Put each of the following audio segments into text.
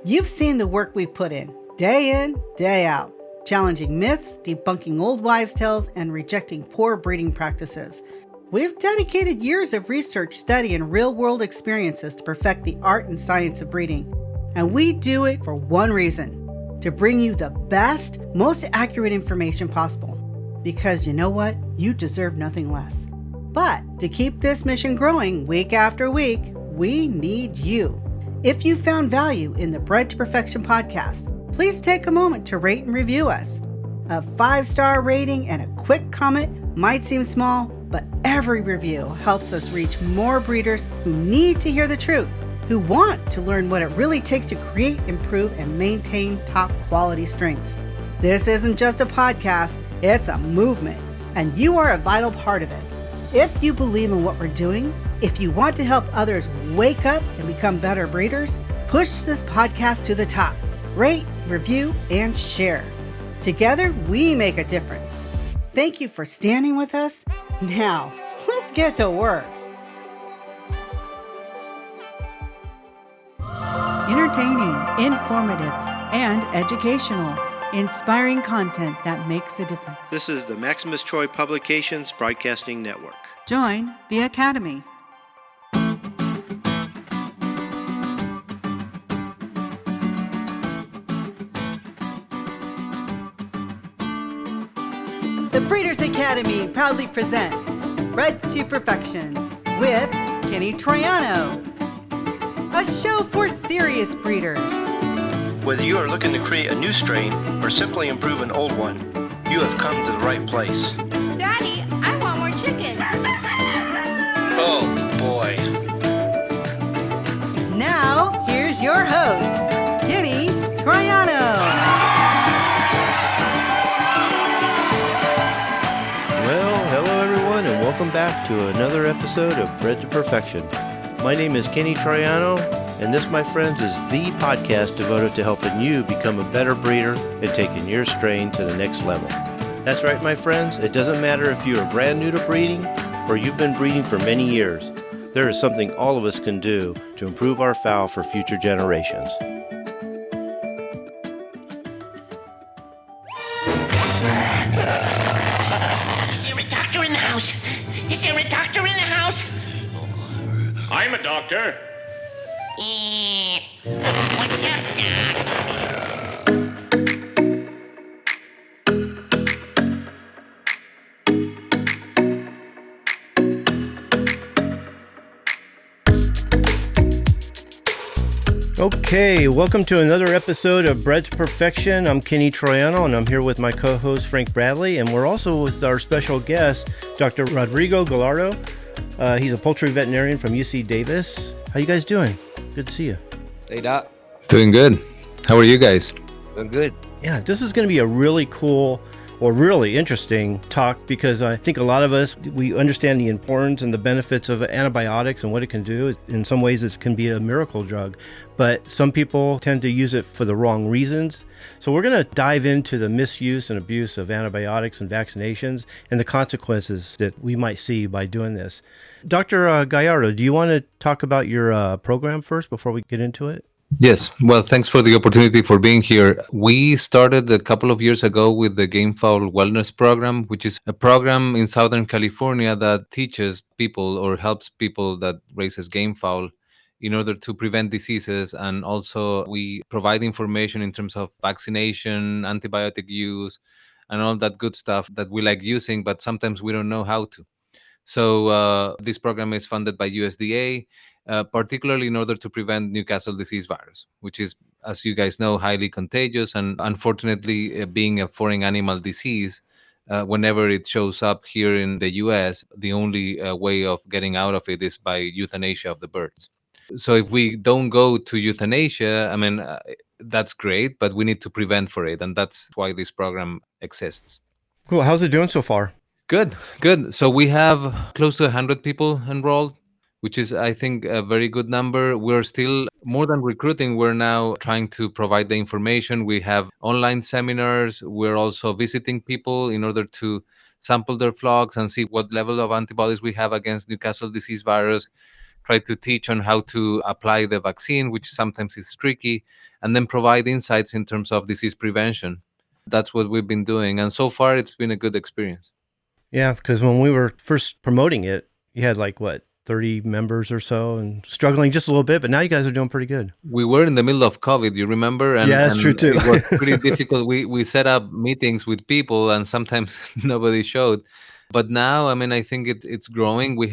You've seen the work we put in, day out, challenging myths, debunking old wives' tales, and rejecting poor breeding practices. We've dedicated years of research, study, and real-world experiences to perfect the art and science of breeding. And we do it for one reason: to bring you the best, most accurate information possible. Because you know what? You deserve nothing less. But to keep this mission growing week after week, we need you. If you found value in the Bred to Perfection podcast, please take a moment to rate and review us. A 5-star rating and a quick comment might seem small, but every review helps us reach more breeders who need to hear the truth, who want to learn what it really takes to create, improve, and maintain top quality strains. This isn't just a podcast, it's a movement, and you are a vital part of it. If you believe in what we're doing, if you want to help others wake up and become better breeders, push this podcast to the top. Rate, review, and share. Together, we make a difference. Thank you for standing with us. Now, let's get to work. Entertaining, informative, and educational. Inspiring content that makes a difference. This is the Maximus Troy Publications Broadcasting Network. Join the Academy. The Breeders Academy proudly presents Bred to Perfection with Kenny Troiano, a show for serious breeders. Whether you are looking to create a new strain or simply improve an old one, you have come to the right place. Daddy, I want more chicken. Oh, boy. Now, here's your host, Kenny Troiano. Well, hello everyone, and welcome back to another episode of Bred to Perfection. My name is Kenny Troiano, and this, my friends, is the podcast devoted to helping you become a better breeder and taking your strain to the next level. That's right, my friends. It doesn't matter if you are brand new to breeding or you've been breeding for many years. There is something all of us can do to improve our fowl for future generations. Is there a doctor in the house? Is there a doctor in the house? I'm a doctor. What's up, Doc? Okay, welcome to another episode of Bred to Perfection. I'm Kenny Troiano, and I'm here with my co-host Frank Bradley, and we're also with our special guest, Dr. Rodrigo Gallardo. He's a poultry veterinarian from UC Davis. How you guys doing? Good to see you. Hey, Doc. Doing good. How are you guys? Doing good. Yeah, this is going to be a really cool or really interesting talk because I think a lot of us, we understand the importance and the benefits of antibiotics and what it can do. In some ways, it can be a miracle drug, but some people tend to use it for the wrong reasons. So we're going to dive into the misuse and abuse of antibiotics and vaccinations and the consequences that we might see by doing this. Dr. Gallardo, do you want to talk about your program first before we get into it? Yes. Well, thanks for the opportunity for being here. We started a couple of years ago with the Game Fowl Wellness Program, which is a program in Southern California that teaches people or helps people that raises game fowl in order to prevent diseases. And also we provide information in terms of vaccination, antibiotic use, and all that good stuff that we like using, but sometimes we don't know how to. So this program is funded by USDA, particularly in order to prevent Newcastle disease virus, which is, as you guys know, highly contagious. And unfortunately, being a foreign animal disease, whenever it shows up here in the US, the only way of getting out of it is by euthanasia of the birds. So if we don't go to euthanasia, I mean, that's great, but we need to prevent for it. And that's why this program exists. Cool. How's it doing so far? Good. So we have close to 100 people enrolled, which is, I think, a very good number. We're still more than recruiting. We're now trying to provide the information. We have online seminars. We're also visiting people in order to sample their flocks and see what level of antibodies we have against Newcastle disease virus. try to teach on how to apply the vaccine, which sometimes is tricky, and then provide insights in terms of disease prevention. That's what we've been doing. And so far, it's been a good experience. Yeah, because when we were first promoting it, you had like what, 30 members or so and struggling just a little bit, but now you guys are doing pretty good. We were in the middle of COVID, you remember? Yeah, that's true too. It was pretty difficult. We set up meetings with people and sometimes nobody showed. But now, I mean, I think it's growing. We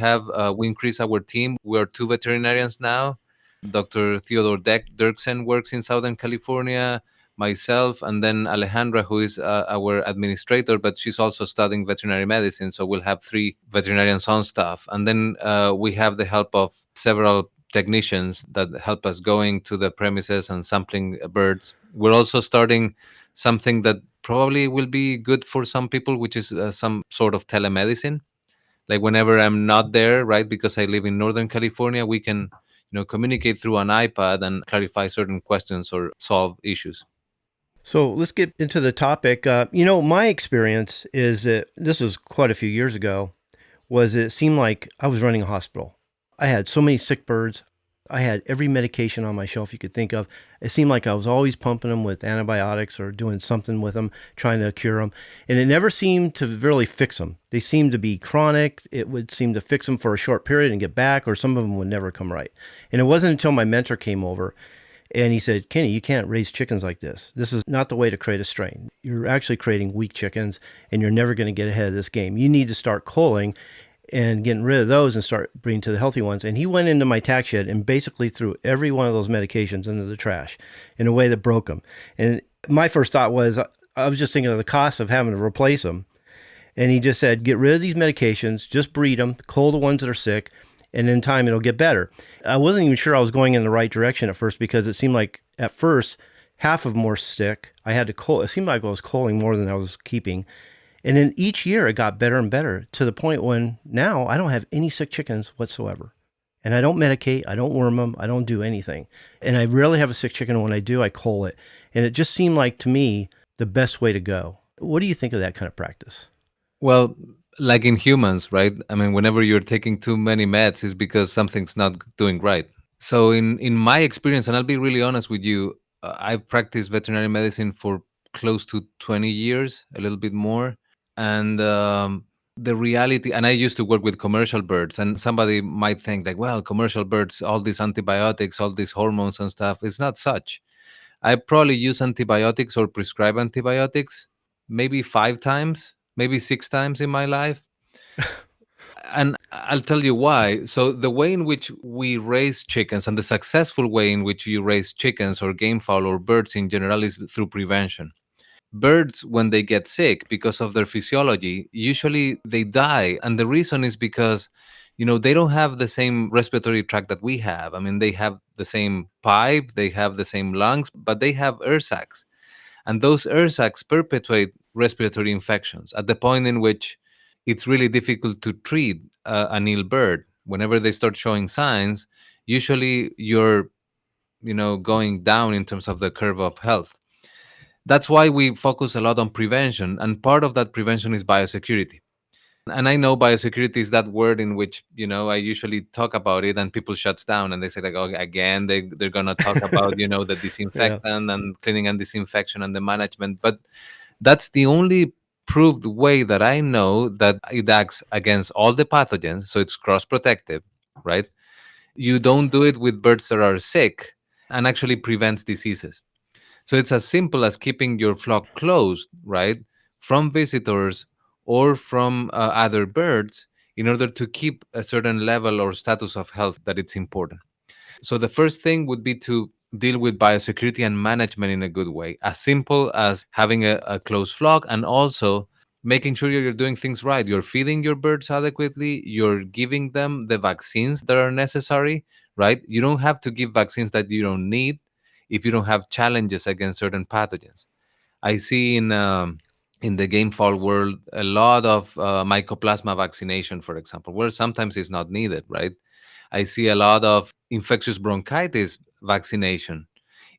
increased our team. We are 2 veterinarians now. Dr. Theodore Dirksen works in Southern California, myself, and then Alejandra, who is our administrator, but she's also studying veterinary medicine. So we'll have 3 veterinarians on staff. And then we have the help of several technicians that help us going to the premises and sampling birds. We're also starting something that probably will be good for some people, which is some sort of telemedicine. Like whenever I'm not there, right, because I live in Northern California, we can, communicate through an iPad and clarify certain questions or solve issues. So let's get into the topic. My experience is that this was quite a few years ago, was it seemed like I was running a hospital. I had so many sick birds. I had every medication on my shelf you could think of. It seemed like I was always pumping them with antibiotics or doing something with them, trying to cure them. And it never seemed to really fix them. They seemed to be chronic. It would seem to fix them for a short period and get back, or some of them would never come right. And it wasn't until my mentor came over and he said, Kenny, you can't raise chickens like this. This is not the way to create a strain. You're actually creating weak chickens and you're never going to get ahead of this game. You need to start culling and getting rid of those and start breeding to the healthy ones. And he went into my tack shed and basically threw every one of those medications into the trash in a way that broke them. And my first thought was, I was just thinking of the cost of having to replace them. And he just said, get rid of these medications, just breed them, cull the ones that are sick, and in time it'll get better. I wasn't even sure I was going in the right direction at first, because it seemed like at first half of them were sick. I had to cull. It seemed like I was culling more than I was keeping. And then each year it got better and better, to the point when now I don't have any sick chickens whatsoever. And I don't medicate, I don't worm them, I don't do anything. And I rarely have a sick chicken. When I do, I cull it. And it just seemed like, to me, the best way to go. What do you think of that kind of practice? Well, like in humans, right? I mean, whenever you're taking too many meds, it's because something's not doing right. So in my experience, and I'll be really honest with you, I've practiced veterinary medicine for close to 20 years, a little bit more. And the reality, and I used to work with commercial birds, and somebody might think like, well, commercial birds, all these antibiotics, all these hormones and stuff. It's not such. I probably use antibiotics or prescribe antibiotics maybe 5 times, maybe 6 times in my life. And I'll tell you why. So the way in which we raise chickens, and the successful way in which you raise chickens or game fowl or birds in general, is through prevention. Birds, when they get sick, because of their physiology, usually they die. And the reason is because, they don't have the same respiratory tract that we have. I mean, they have the same pipe, they have the same lungs, but they have air sacs. And those air sacs perpetuate respiratory infections at the point in which it's really difficult to treat an ill bird. Whenever they start showing signs, usually you're, going down in terms of the curve of health. That's why we focus a lot on prevention. And part of that prevention is biosecurity. And I know biosecurity is that word in which, I usually talk about it and people shuts down and they say like, oh, again, they're going to talk about, the disinfectant and cleaning and disinfection and the management. But that's the only proved way that I know that it acts against all the pathogens. So it's cross protective, right? You don't do it with birds that are sick, and actually prevents diseases. So it's as simple as keeping your flock closed, right, from visitors or from other birds, in order to keep a certain level or status of health that it's important. So the first thing would be to deal with biosecurity and management in a good way, as simple as having a closed flock, and also making sure you're doing things right. You're feeding your birds adequately. You're giving them the vaccines that are necessary, right? You don't have to give vaccines that you don't need if you don't have challenges against certain pathogens. I see in the game fowl world a lot of mycoplasma vaccination, for example, where sometimes it's not needed, right? I see a lot of infectious bronchitis vaccination.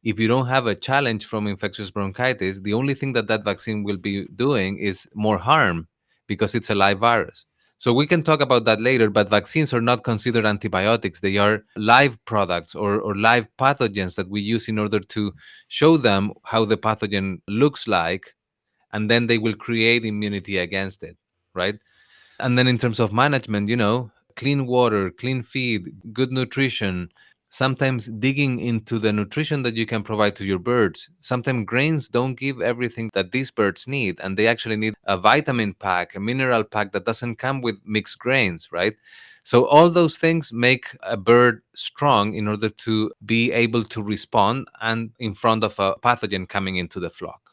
If you don't have a challenge from infectious bronchitis, the only thing that vaccine will be doing is more harm, because it's a live virus. So we can talk about that later, but vaccines are not considered antibiotics. They are live products or live pathogens that we use in order to show them how the pathogen looks like, and then they will create immunity against it, right? And then in terms of management, clean water, clean feed, good nutrition, sometimes digging into the nutrition that you can provide to your birds. Sometimes grains don't give everything that these birds need, and they actually need a vitamin pack, a mineral pack that doesn't come with mixed grains, right? So all those things make a bird strong in order to be able to respond and in front of a pathogen coming into the flock.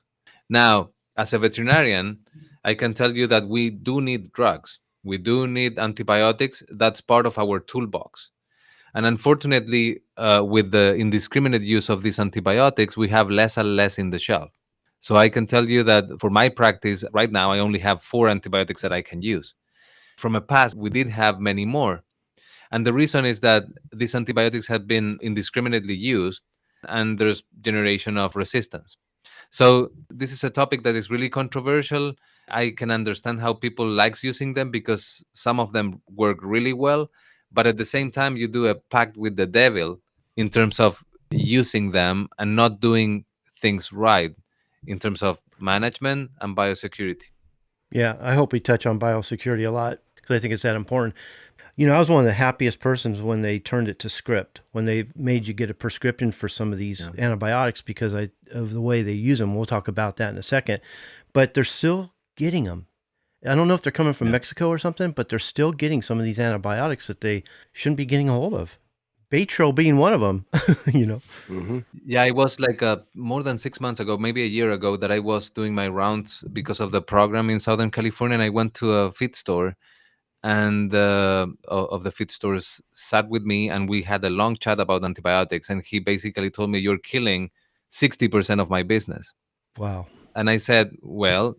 Now, as a veterinarian, I can tell you that we do need drugs. We do need antibiotics. That's part of our toolbox. And unfortunately, with the indiscriminate use of these antibiotics, we have less and less in the shelf. So I can tell you that for my practice right now, I only have 4 antibiotics that I can use. From a past, we did have many more. And the reason is that these antibiotics have been indiscriminately used and there's generation of resistance. So this is a topic that is really controversial. I can understand how people likes using them because some of them work really well, but at the same time you do a pact with the devil in terms of using them and not doing things right in terms of management and biosecurity. Yeah, I hope we touch on biosecurity a lot because I think it's that important. I was one of the happiest persons when they turned it to script, when they made you get a prescription for some of these antibiotics because of the way they use them. We'll talk about that in a second. But they're still getting them. I don't know if they're coming from Mexico or something, but they're still getting some of these antibiotics that they shouldn't be getting a hold of. Baytril being one of them, Yeah, it was like more than 6 months ago, maybe a year ago, that I was doing my rounds because of the program in Southern California. And I went to a feed store, and of the feed stores sat with me, and we had a long chat about antibiotics. And he basically told me, "You're killing 60% of my business." Wow. And I said, well,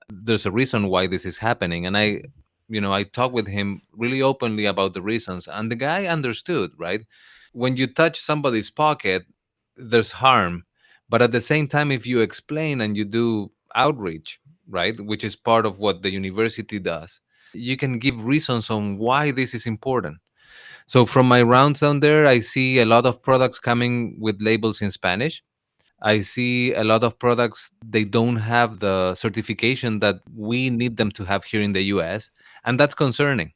there's a reason why this is happening. And I talked with him really openly about the reasons, and the guy understood, right? When you touch somebody's pocket, there's harm. But at the same time, if you explain and you do outreach, right, which is part of what the university does, you can give reasons on why this is important. So from my rounds down there, I see a lot of products coming with labels in Spanish. I see a lot of products, they don't have the certification that we need them to have here in the US, and that's concerning.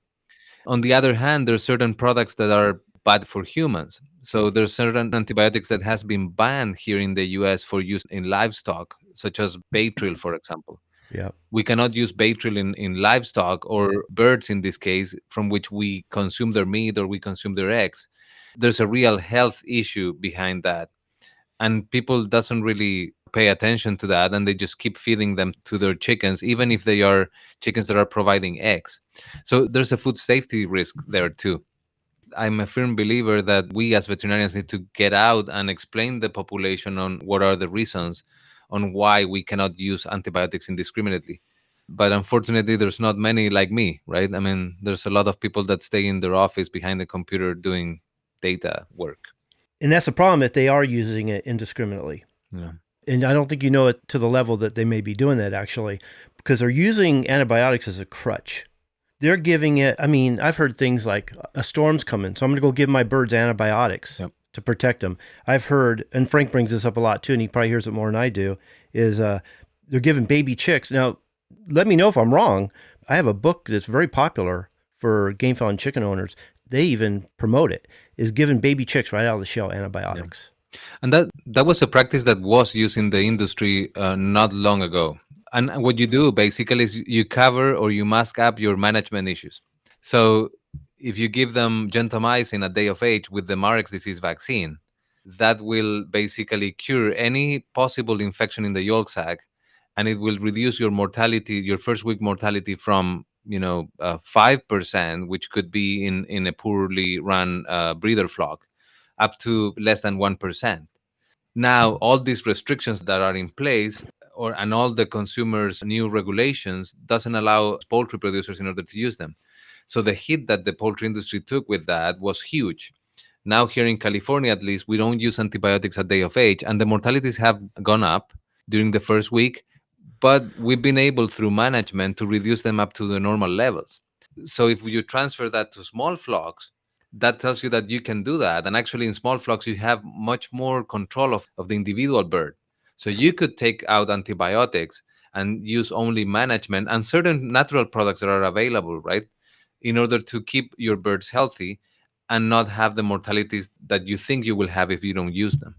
On the other hand, there's certain products that are bad for humans. So there's certain antibiotics that has been banned here in the US for use in livestock, such as Baytril, for example. Yeah. We cannot use Baytril in livestock or birds in this case, from which we consume their meat or we consume their eggs. There's a real health issue behind that, and people doesn't really pay attention to that, and they just keep feeding them to their chickens, even if they are chickens that are providing eggs. So there's a food safety risk there too. I'm a firm believer that we as veterinarians need to get out and explain the population on what are the reasons on why we cannot use antibiotics indiscriminately. But unfortunately, there's not many like me, right? I mean, there's a lot of people that stay in their office behind the computer doing data work. And that's the problem if they are using it indiscriminately. Yeah. And I don't think you know it to the level that they may be doing that actually, because they're using antibiotics as a crutch. They're giving it, I've heard things like a storm's coming, so I'm going to go give my birds antibiotics to protect them. I've heard, and Frank brings this up a lot too, and he probably hears it more than I do, is they're giving baby chicks. Now, let me know if I'm wrong. I have a book that's very popular for game fowl and chicken owners. They even promote it, is giving baby chicks right out of the shell antibiotics. Yeah. And that was a practice that was used in the industry not long ago. And what you do basically is you cover or you mask up your management issues. So if you give them gentamicin at day of age with the Marek's disease vaccine, that will basically cure any possible infection in the yolk sac, and it will reduce your mortality, your first week mortality from 5%, which could be in a poorly run breeder flock, up to less than 1%. Now, all these restrictions that are in place, and all the consumers' new regulations, doesn't allow poultry producers in order to use them. So the hit that the poultry industry took with that was huge. Now here in California, at least, we don't use antibiotics at day of age, and the mortalities have gone up during the first week, but we've been able through management to reduce them up to the normal levels. So if you transfer that to small flocks, that tells you that you can do that. And actually, in small flocks, you have much more control of the individual bird. So you could take out antibiotics and use only management and certain natural products that are available, right? In order to keep your birds healthy and not have the mortalities that you think you will have if you don't use them.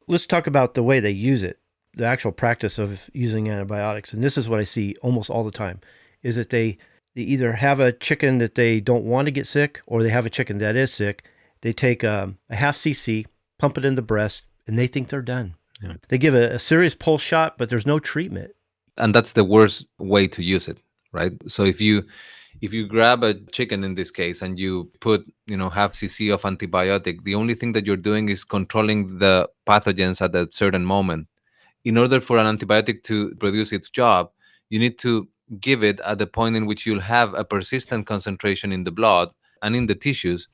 Let's talk about the way they use it, the actual practice of using antibiotics. And this is what I see almost all the time, is that they either have a chicken that they don't want to get sick, or they have a chicken that is sick. They take a half cc, pump it in the breast, and they think they're done. Yeah. They give a serious pulse shot, but there's no treatment. And that's the worst way to use it, right? So if you grab a chicken in this case and you put half cc of antibiotic, the only thing that you're doing is controlling the pathogens at a certain moment. In order for an antibiotic to produce its job, you need to give it at the point in which you'll have a persistent concentration in the blood and in the tissues,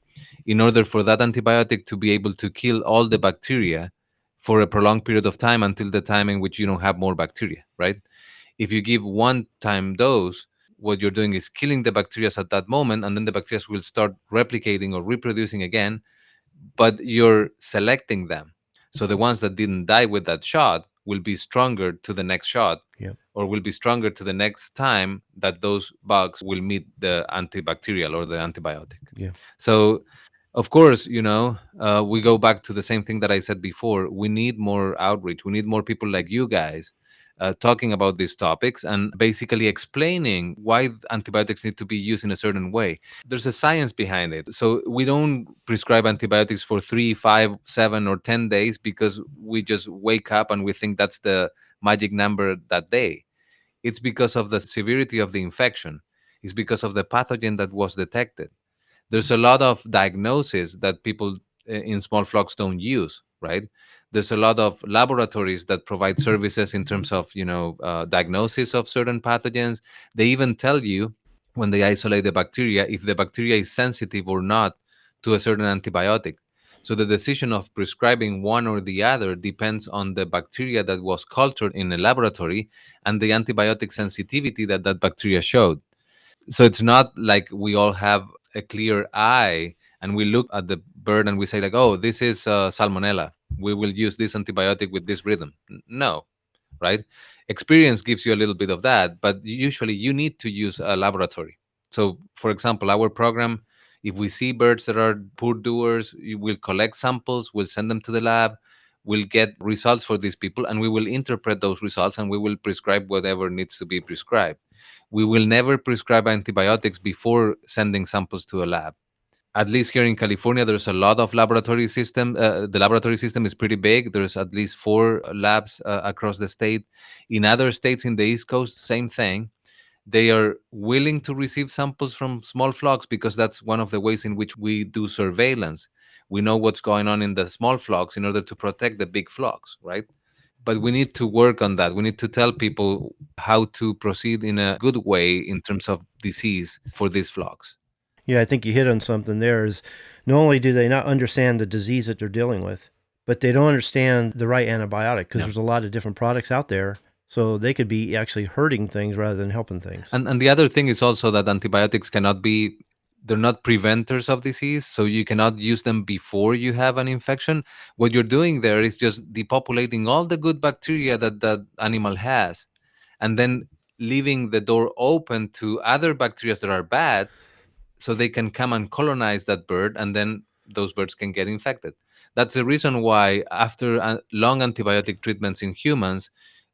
in order for that antibiotic to be able to kill all the bacteria for a prolonged period of time, until the time in which you don't have more bacteria, right? If you give one time dose, what you're doing is killing the bacteria at that moment, and then the bacteria will start replicating or reproducing again, but you're selecting them. So the ones that didn't die with that shot will be stronger to the next shot, Yep. or will be stronger to the next time that those bugs will meet the antibacterial or the antibiotic. Yeah. So, of course, we go back to the same thing that I said before. We need more outreach. We need more people like you guys talking about these topics and basically explaining why antibiotics need to be used in a certain way. There's a science behind it. So we don't prescribe antibiotics for 3, 5, 7, or 10 days because we just wake up and we think that's the magic number that day. It's because of the severity of the infection. It's because of the pathogen that was detected. There's a lot of diagnosis that people in small flocks don't use, right? There's a lot of laboratories that provide services in terms of diagnosis of certain pathogens. They even tell you, when they isolate the bacteria, if the bacteria is sensitive or not to a certain antibiotic. So the decision of prescribing one or the other depends on the bacteria that was cultured in a laboratory and the antibiotic sensitivity that that bacteria showed. So it's not like we all have a clear eye and we look at the bird and we say like, oh, this is salmonella, we will use this antibiotic with this rhythm. No, right? Experience gives you a little bit of that, but usually you need to use a laboratory. So for example, our program, if we see birds that are poor doers, we'll collect samples, we'll send them to the lab, we'll get results for these people, and we will interpret those results and we will prescribe whatever needs to be prescribed. We will never prescribe antibiotics before sending samples to a lab. At least here in California, there's a lot of laboratory system. The laboratory system is pretty big. There's at least 4 labs across the state. In other states in the East Coast, same thing. They are willing to receive samples from small flocks because that's one of the ways in which we do surveillance. We know what's going on in the small flocks in order to protect the big flocks, right? But we need to work on that. We need to tell people how to proceed in a good way in terms of disease for these flocks. Yeah, I think you hit on something there. Is not only do they not understand the disease that they're dealing with, but they don't understand the right antibiotic, because there's a lot of different products out there. So they could be actually hurting things rather than helping things. And the other thing is also that antibiotics cannot be, they're not preventers of disease. So you cannot use them before you have an infection. What you're doing there is just depopulating all the good bacteria that that animal has, and then leaving the door open to other bacteria that are bad, so they can come and colonize that bird, and then those birds can get infected. That's the reason why after long antibiotic treatments in humans,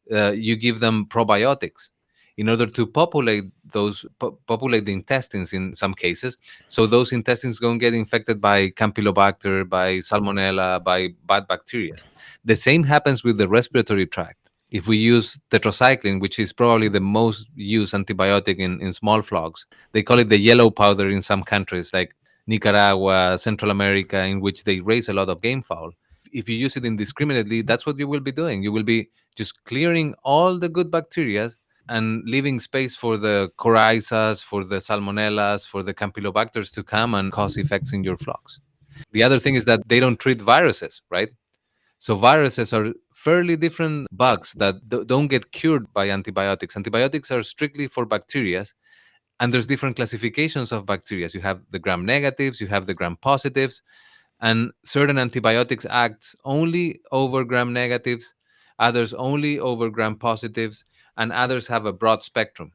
you give them probiotics in order to populate populate the intestines in some cases, so those intestines don't get infected by campylobacter, by salmonella, by bad bacteria. The same happens with the respiratory tract. If we use tetracycline, which is probably the most used antibiotic in small flocks, they call it the yellow powder in some countries like Nicaragua, Central America, in which they raise a lot of game fowl. If you use it indiscriminately, that's what you will be doing. You will be just clearing all the good bacteria and leaving space for the coryzas, for the salmonellas, for the campylobacters to come and cause effects in your flocks. The other thing is that they don't treat viruses, right? So viruses are fairly different bugs that don't get cured by antibiotics. Antibiotics are strictly for bacteria, And there's different classifications of bacteria. You have the gram negatives, you have the gram positives, and certain antibiotics act only over gram negatives, others only over gram positives, and others have a broad spectrum.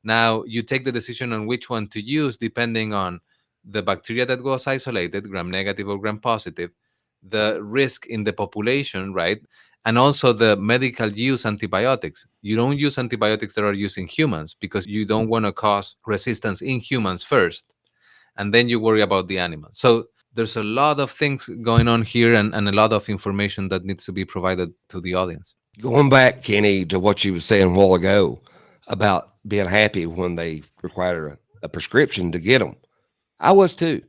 Now you take the decision on which one to use depending on the bacteria that was isolated, gram negative or gram positive, the risk in the population, right? And also the medical use antibiotics. You don't use antibiotics that are used in humans because you don't want to cause resistance in humans first. And then you worry about the animals. So there's a lot of things going on here, and a lot of information that needs to be provided to the audience. Going back, Kenny, to what you were saying a while ago about being happy when they required a prescription to get them, I was too.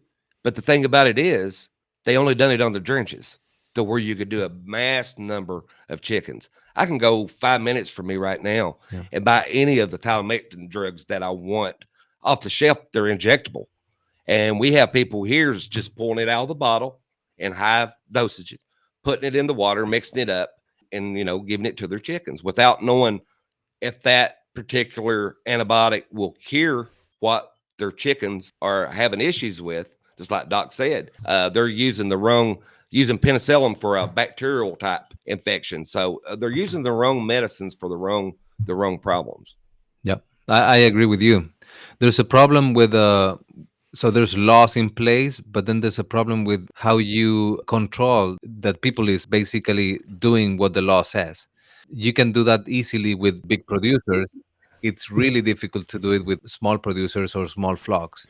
But the thing about it is, they only done it on the drenches to where you could do a mass number of chickens. I can go 5 minutes from me right now and buy any of the Tylan drugs that I want off the shelf. They're injectable. And we have people here just pulling it out of the bottle in high dosage, putting it in the water, mixing it up, and giving it to their chickens without knowing if that particular antibiotic will cure what their chickens are having issues with. Just like Doc said, they're using penicillin for a bacterial type infection. So they're using the wrong medicines for the wrong problems. Yep, I agree with you. There's a problem with so there's laws in place, but then there's a problem with how you control that people is basically doing what the law says. You can do that easily with big producers. It's really difficult to do it with small producers or small flocks.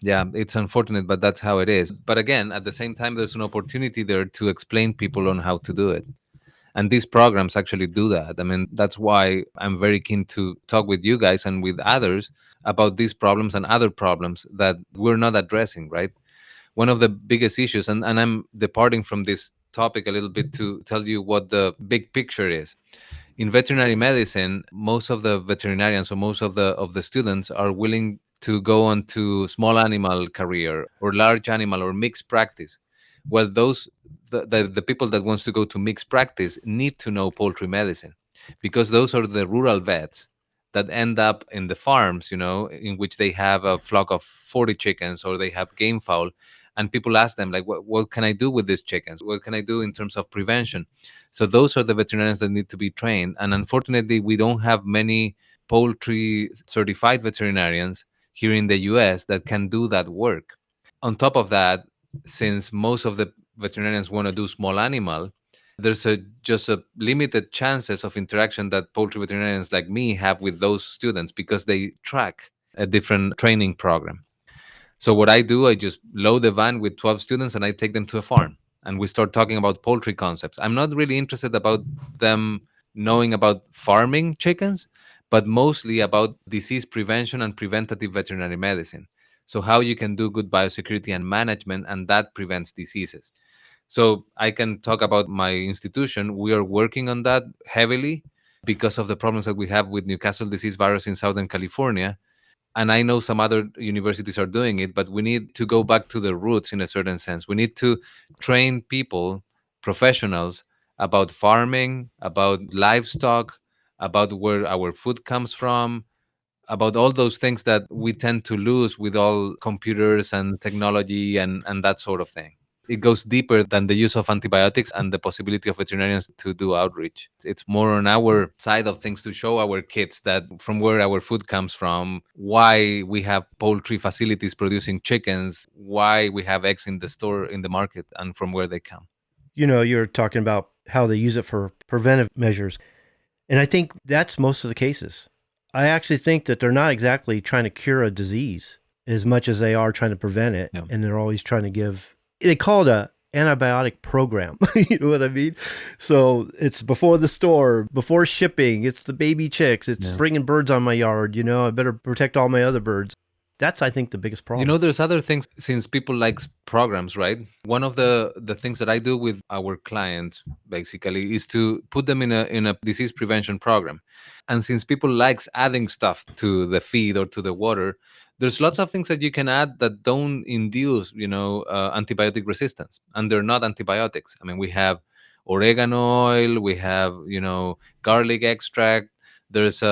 Yeah, it's unfortunate, but that's how it is. But again, at the same time, there's an opportunity there to explain people on how to do it. And these programs actually do that. I mean, that's why I'm very keen to talk with you guys and with others about these problems and other problems that we're not addressing, right? One of the biggest issues, and I'm departing from this topic a little bit to tell you what the big picture is. In veterinary medicine, most of the veterinarians or most of the students are willing to go on to small animal career or large animal or mixed practice. Well, the people that wants to go to mixed practice need to know poultry medicine, because those are the rural vets that end up in the farms, in which they have a flock of 40 chickens or they have game fowl, and people ask them like, what can I do with these chickens? What can I do in terms of prevention? So those are the veterinarians that need to be trained, and unfortunately we don't have many poultry certified veterinarians here in the US that can do that work. On top of that, since most of the veterinarians want to do small animal, there's just a limited chances of interaction that poultry veterinarians like me have with those students because they track a different training program. So what I do, I just load the van with 12 students and I take them to a farm and we start talking about poultry concepts. I'm not really interested about them knowing about farming chickens, but mostly about disease prevention and preventative veterinary medicine. So how you can do good biosecurity and management, and that prevents diseases. So I can talk about my institution. We are working on that heavily because of the problems that we have with Newcastle disease virus in Southern California. And I know some other universities are doing it, but we need to go back to the roots in a certain sense. We need to train people, professionals, about farming, about livestock, about where our food comes from, about all those things that we tend to lose with all computers and technology and that sort of thing. It goes deeper than the use of antibiotics and the possibility of veterinarians to do outreach. It's more on our side of things to show our kids that from where our food comes from, why we have poultry facilities producing chickens, why we have eggs in the store, in the market, and from where they come. You're talking about how they use it for preventive measures. And I think that's most of the cases. I actually think that they're not exactly trying to cure a disease as much as they are trying to prevent it. Yeah. And they're always trying to give, they call it a antibiotic program. You know what I mean? So it's before the store, before shipping, it's the baby chicks, it's bringing birds on my yard, I better protect all my other birds. That's, I think, the biggest problem. There's other things, since people like programs, right? One of the things that I do with our clients, basically, is to put them in a disease prevention program. And since people likes adding stuff to the feed or to the water, there's lots of things that you can add that don't induce, antibiotic resistance. And they're not antibiotics. I mean, we have oregano oil, we have, garlic extract. There's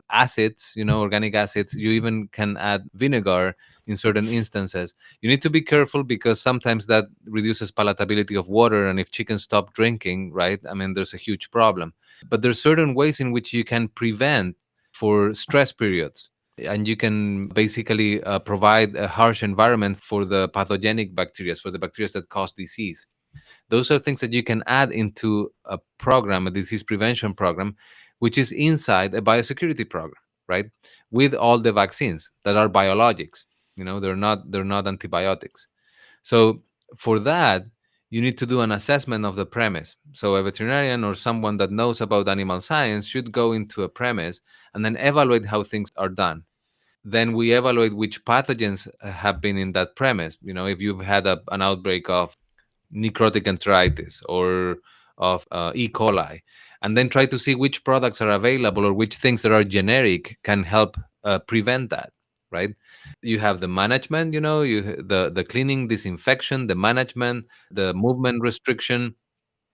acids, organic acids. You even can add vinegar in certain instances. You need to be careful because sometimes that reduces palatability of water, and if chickens stop drinking, right, I mean, there's a huge problem. But there's certain ways in which you can prevent for stress periods, and you can basically provide a harsh environment for the pathogenic bacteria, for the bacteria that cause disease. Those are things that you can add into a program, a disease prevention program, which is inside a biosecurity program, right? With all the vaccines that are biologics. They're not antibiotics. So for that, you need to do an assessment of the premise. So a veterinarian or someone that knows about animal science should go into a premise and then evaluate how things are done. Then we evaluate which pathogens have been in that premise. If you've had an outbreak of necrotic enteritis or of E. coli, and then try to see which products are available or which things that are generic can help prevent that, right? You have the management, the cleaning, disinfection, the management, the movement restriction,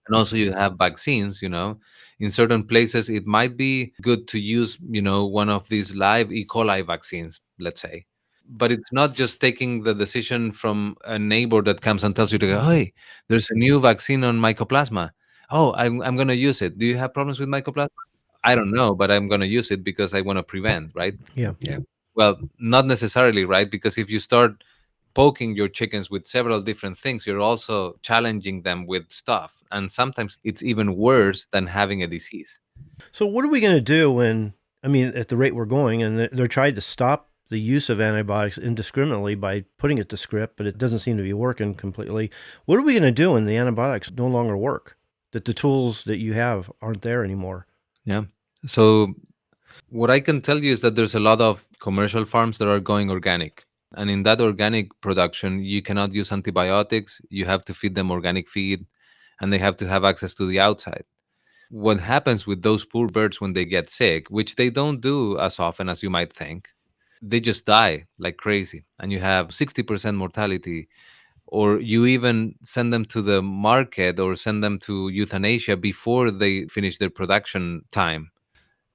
and also you have vaccines. In certain places it might be good to use one of these live E. coli vaccines, let's say. But it's not just taking the decision from a neighbor that comes and tells you to go, hey, there's a new vaccine on mycoplasma. Oh, I'm going to use it. Do you have problems with mycoplasma? I don't know, but I'm going to use it because I want to prevent, right? Yeah. Yeah. Well, not necessarily, right? Because if you start poking your chickens with several different things, you're also challenging them with stuff. And sometimes it's even worse than having a disease. So what are we going to do when, I mean, at the rate we're going, and they're trying to stop the use of antibiotics indiscriminately by putting it to script, but it doesn't seem to be working completely. What are we going to do when the antibiotics no longer work? That the tools that you have aren't there anymore? Yeah. So what I can tell you is that there's a lot of commercial farms that are going organic. And in that organic production, you cannot use antibiotics. You have to feed them organic feed, and they have to have access to the outside. What happens with those poor birds when they get sick, which they don't do as often as you might think, they just die like crazy. And you have 60% mortality, or you even send them to the market or send them to euthanasia before they finish their production time.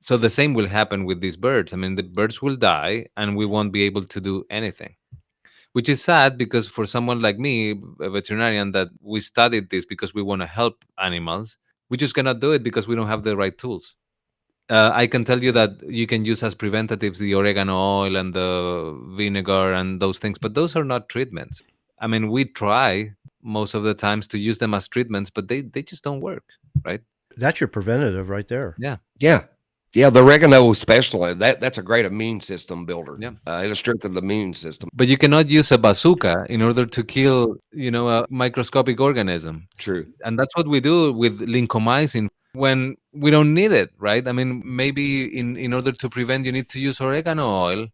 So the same will happen with these birds. I mean, the birds will die and we won't be able to do anything, which is sad because for someone like me, a veterinarian, that we studied this because we want to help animals, we just cannot do it because we don't have the right tools. I can tell you that you can use as preventatives the oregano oil and the vinegar and those things, but those are not treatments. I mean, we try most of the times to use them as treatments, but they just don't work, right? That's your preventative right there. Yeah. Yeah. Yeah. The oregano, especially, that's a great immune system builder. Yeah. It'll strengthen the immune system. But you cannot use a bazooka in order to kill, a microscopic organism. True. And that's what we do with lincomycin when we don't need it, right? I mean, maybe in order to prevent, you need to use oregano oil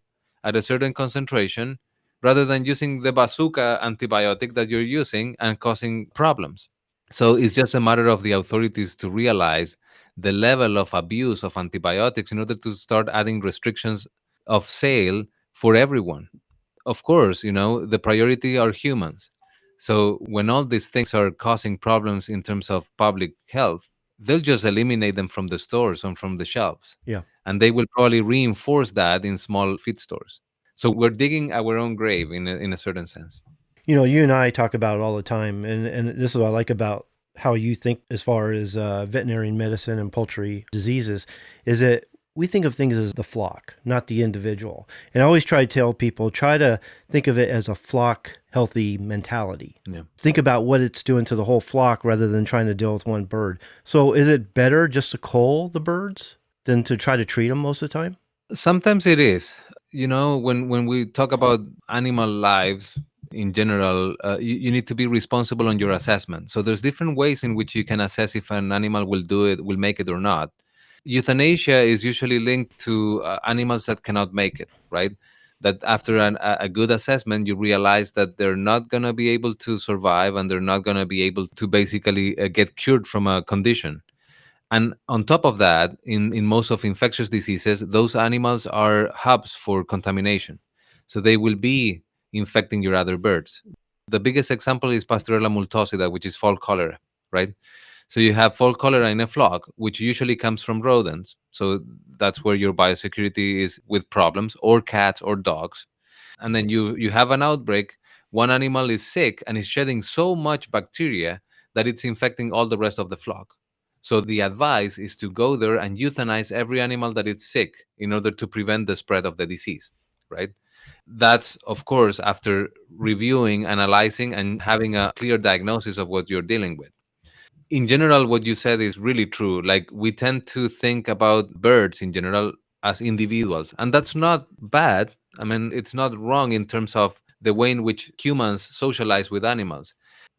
at a certain concentration rather than using the bazooka antibiotic that you're using and causing problems. So it's just a matter of the authorities to realize the level of abuse of antibiotics in order to start adding restrictions of sale for everyone. Of course, the priority are humans. So when all these things are causing problems in terms of public health, they'll just eliminate them from the stores and from the shelves. Yeah. And they will probably reinforce that in small feed stores. So we're digging our own grave in a certain sense. You and I talk about it all the time, and this is what I like about how you think as far as veterinarian medicine and poultry diseases, is that we think of things as the flock, not the individual. And I always try to tell people, try to think of it as a flock healthy mentality. Yeah. Think about what it's doing to the whole flock rather than trying to deal with one bird. So is it better just to cull the birds than to try to treat them most of the time? Sometimes it is. When we talk about animal lives in general, you need to be responsible on your assessment. So there's different ways in which you can assess if an animal will make it or not. Euthanasia is usually linked to animals that cannot make it, right? That after a good assessment, you realize that they're not going to be able to survive and they're not going to be able to basically get cured from a condition. And on top of that, in most of infectious diseases, those animals are hubs for contamination. So they will be infecting your other birds. The biggest example is Pasteurella multocida, which is fall cholera, right? So you have fall cholera in a flock, which usually comes from rodents. So that's where your biosecurity is with problems, or cats or dogs. And then you have an outbreak. One animal is sick and is shedding so much bacteria that it's infecting all the rest of the flock. So the advice is to go there and euthanize every animal that is sick in order to prevent the spread of the disease, right? That's, of course, after reviewing, analyzing, and having a clear diagnosis of what you're dealing with. In general, what you said is really true. Like, we tend to think about birds in general as individuals, and that's not bad. I mean, it's not wrong in terms of the way in which humans socialize with animals.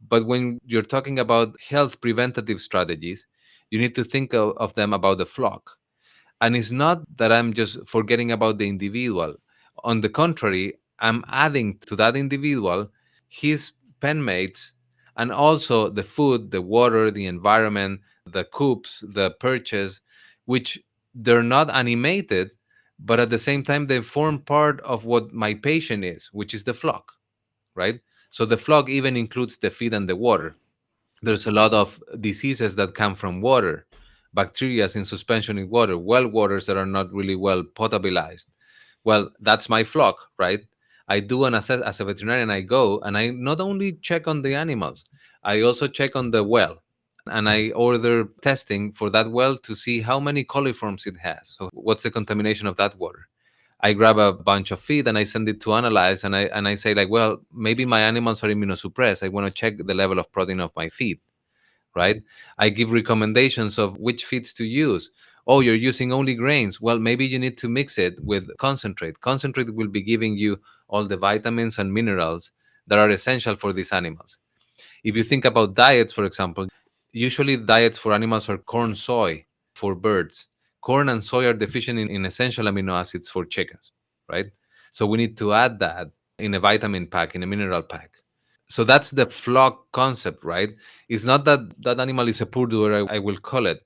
But when you're talking about health preventative strategies, you need to think of them about the flock. And it's not that I'm just forgetting about the individual. On the contrary, I'm adding to that individual his pen mates, and also the food, the water, the environment, the coops, the perches, which they're not animated, but at the same time, they form part of what my patient is, which is the flock, right? So the flock even includes the feed and the water. There's a lot of diseases that come from water, bacteria in suspension in water, well waters that are not really well potabilized. Well, that's my flock, right? I do an assess as a veterinarian. I go and I not only check on the animals, I also check on the well, and I order testing for that well to see how many coliforms it has. So what's the contamination of that water? I grab a bunch of feed and I send it to analyze, and I say, like, well, maybe my animals are immunosuppressed. I want to check the level of protein of my feed, right? I give recommendations of which feeds to use. Oh, you're using only grains. Well, maybe you need to mix it with concentrate. Concentrate will be giving you all the vitamins and minerals that are essential for these animals. If you think about diets, for example, usually diets for animals are corn, soy for birds. Corn and soy are deficient in essential amino acids for chickens, right? So we need to add that in a vitamin pack, in a mineral pack. So that's the flock concept, right? It's not that that animal is a poor doer, I will call it.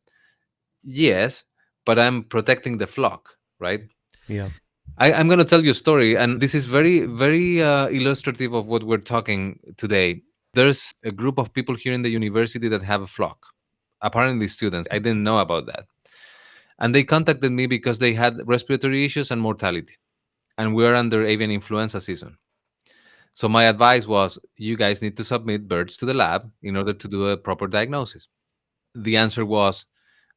Yes, but I'm protecting the flock, right? Yeah. I'm going to tell you a story, and this is very, very illustrative of what we're talking today. There's a group of people here in the university that have a flock, apparently students. I didn't know about that. And they contacted me because they had respiratory issues and mortality. And we're under avian influenza season. So my advice was, you guys need to submit birds to the lab in order to do a proper diagnosis. The answer was,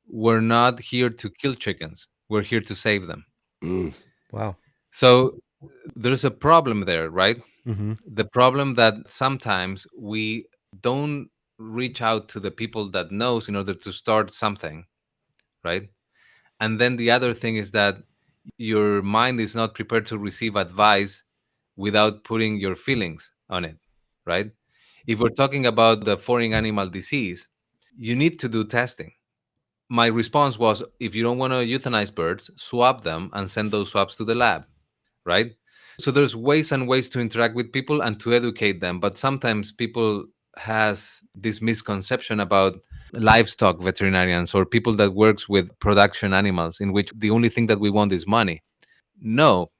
we're not here to kill chickens. We're here to save them. Mm. Wow. So there's a problem there, right? Mm-hmm. The problem that sometimes we don't reach out to the people that knows in order to start something, right? And then the other thing is that your mind is not prepared to receive advice without putting your feelings on it, right? If we're talking about the foreign animal disease, you need to do testing. My response was, if you don't want to euthanize birds, swab them and send those swabs to the lab, right? So there's ways and ways to interact with people and to educate them, but sometimes people has this misconception about livestock veterinarians or people that works with production animals, in which the only thing that we want is money. No,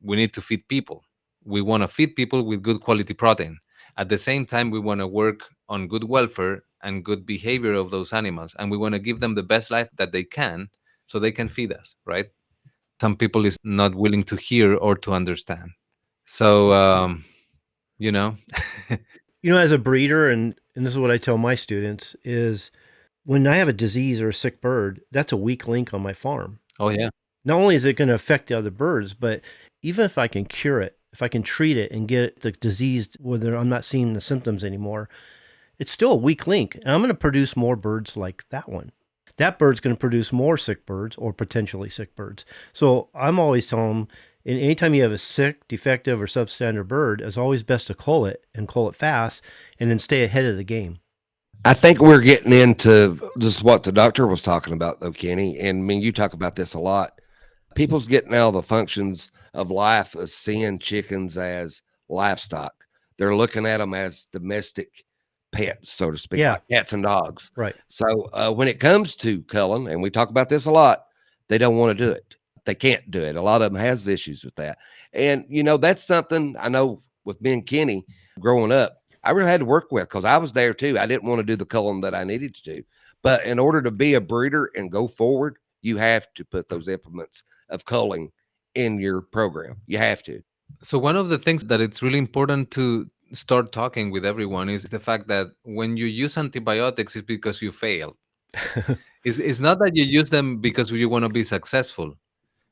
we need to feed people. We want to feed people with good quality protein. At the same time, we want to work on good welfare and good behavior of those animals, and we want to give them the best life that they can so they can feed us, right? Some people is not willing to hear or to understand. So, you know, As a breeder, and this is what I tell my students, is when I have a disease or a sick bird, that's a weak link on my farm. oh yeah, Not only is it going to affect the other birds, but even if I can cure it, if I can treat it and get the disease whether I'm not seeing the symptoms anymore, it's still a weak link. And I'm going to produce more birds like that one. That bird's going to produce more sick birds or potentially sick birds. So I'm always telling them, anytime you have a sick, defective, or substandard bird, it's always best to cull it and cull it fast and then stay ahead of the game. I think we're getting into just what the doctor was talking about, though, Kenny. And I mean, you talk about this a lot. People's getting out of the functions of life as seeing chickens as livestock. They're looking at them as domestic pets, so to speak, Yeah. like cats and dogs. Right. So when it comes to culling, and we talk about this a lot, they don't want to do it. They can't do it. A lot of them has issues with that. And, that's something I know with me and Kenny growing up. I really had to work with, because I was there too. I didn't want to do the culling that I needed to do. But in order to be a breeder and go forward, you have to put those implements of culling in your program. You have to. So one of the things that it's really important to start talking with everyone is the fact that when you use antibiotics, it's because you failed. It's not that you use them because you want to be successful.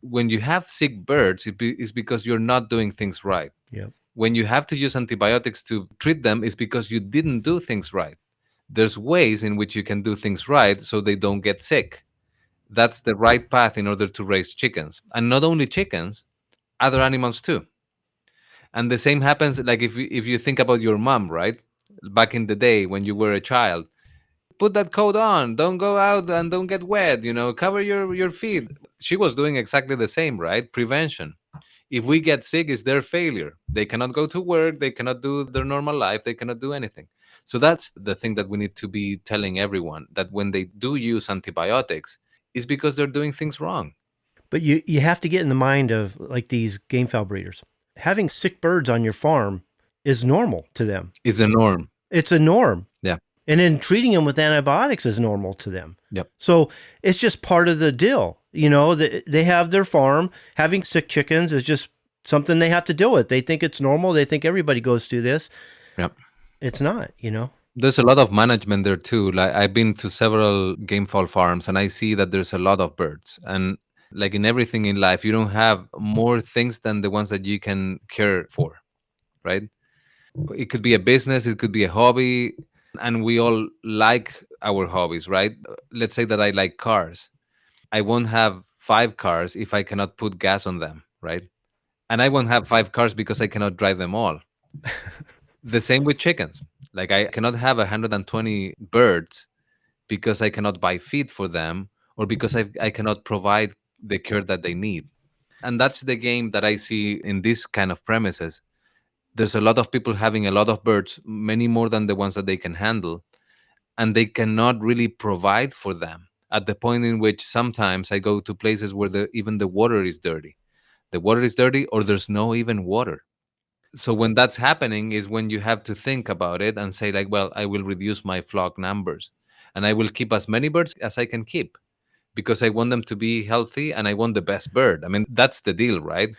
When you have sick birds, it's because you're not doing things right. Yep. When you have to use antibiotics to treat them, it's because you didn't do things right. There's ways in which you can do things right so they don't get sick. That's the right path in order to raise chickens. And not only chickens, other animals too. And the same happens, like if you think about your mom, right? Back in the day when you were a child, put that coat on, don't go out and don't get wet, cover your feet. She was doing exactly the same, right? Prevention. If we get sick, it's their failure. They cannot go to work, they cannot do their normal life, they cannot do anything. So that's the thing that we need to be telling everyone, that when they do use antibiotics, it's because they're doing things wrong. But you have to get in the mind of like these game fowl breeders. Having sick birds on your farm is normal to them. It's the norm. It's a norm. Yeah. And then treating them with antibiotics is normal to them. Yep. So it's just part of the deal. They have their farm. Having sick chickens is just something they have to deal with. They think it's normal. They think everybody goes through this. Yep. It's not, There's a lot of management there too. Like I've been to several game fowl farms and I see that there's a lot of birds. And like in everything in life, you don't have more things than the ones that you can care for, right? It could be a business, it could be a hobby, and we all like our hobbies, right? Let's say that I like cars. I won't have 5 cars if I cannot put gas on them, right? And I won't have 5 cars because I cannot drive them all. The same with chickens. Like I cannot have 120 birds because I cannot buy feed for them, or because I cannot provide the care that they need. And that's the game that I see in this kind of premises. There's a lot of people having a lot of birds, many more than the ones that they can handle, and they cannot really provide for them, at the point in which sometimes I go to places where even the water is dirty. The water is dirty, or there's no even water. So when that's happening is when you have to think about it and say, like, well, I will reduce my flock numbers and I will keep as many birds as I can keep, because I want them to be healthy and I want the best bird. I mean, that's the deal, right?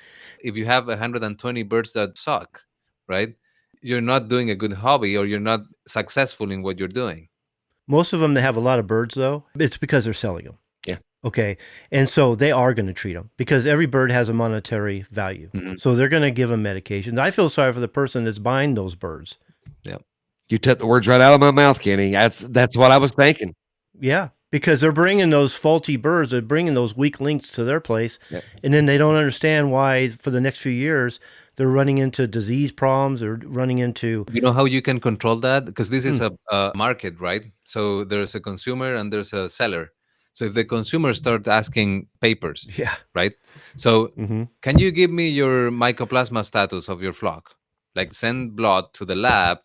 If you have 120 birds that suck, right, you're not doing a good hobby, or you're not successful in what you're doing. Most of them that have a lot of birds, though, it's because they're selling them. Yeah. Okay. And so they are going to treat them because every bird has a monetary value. Mm-hmm. So they're going to give them medication. I feel sorry for the person that's buying those birds. Yeah. You took the words right out of my mouth, Kenny. That's what I was thinking. Yeah. Because they're bringing those faulty birds, they're bringing those weak links to their place. Yep. And then they don't understand why for the next few years they're running into disease problems or running into... You know how you can control that? Because this is a market, right? So there's a consumer and there's a seller. So if the consumer starts asking papers, Yeah. right? So Mm-hmm. can you give me your mycoplasma status of your flock? Like send blood to the lab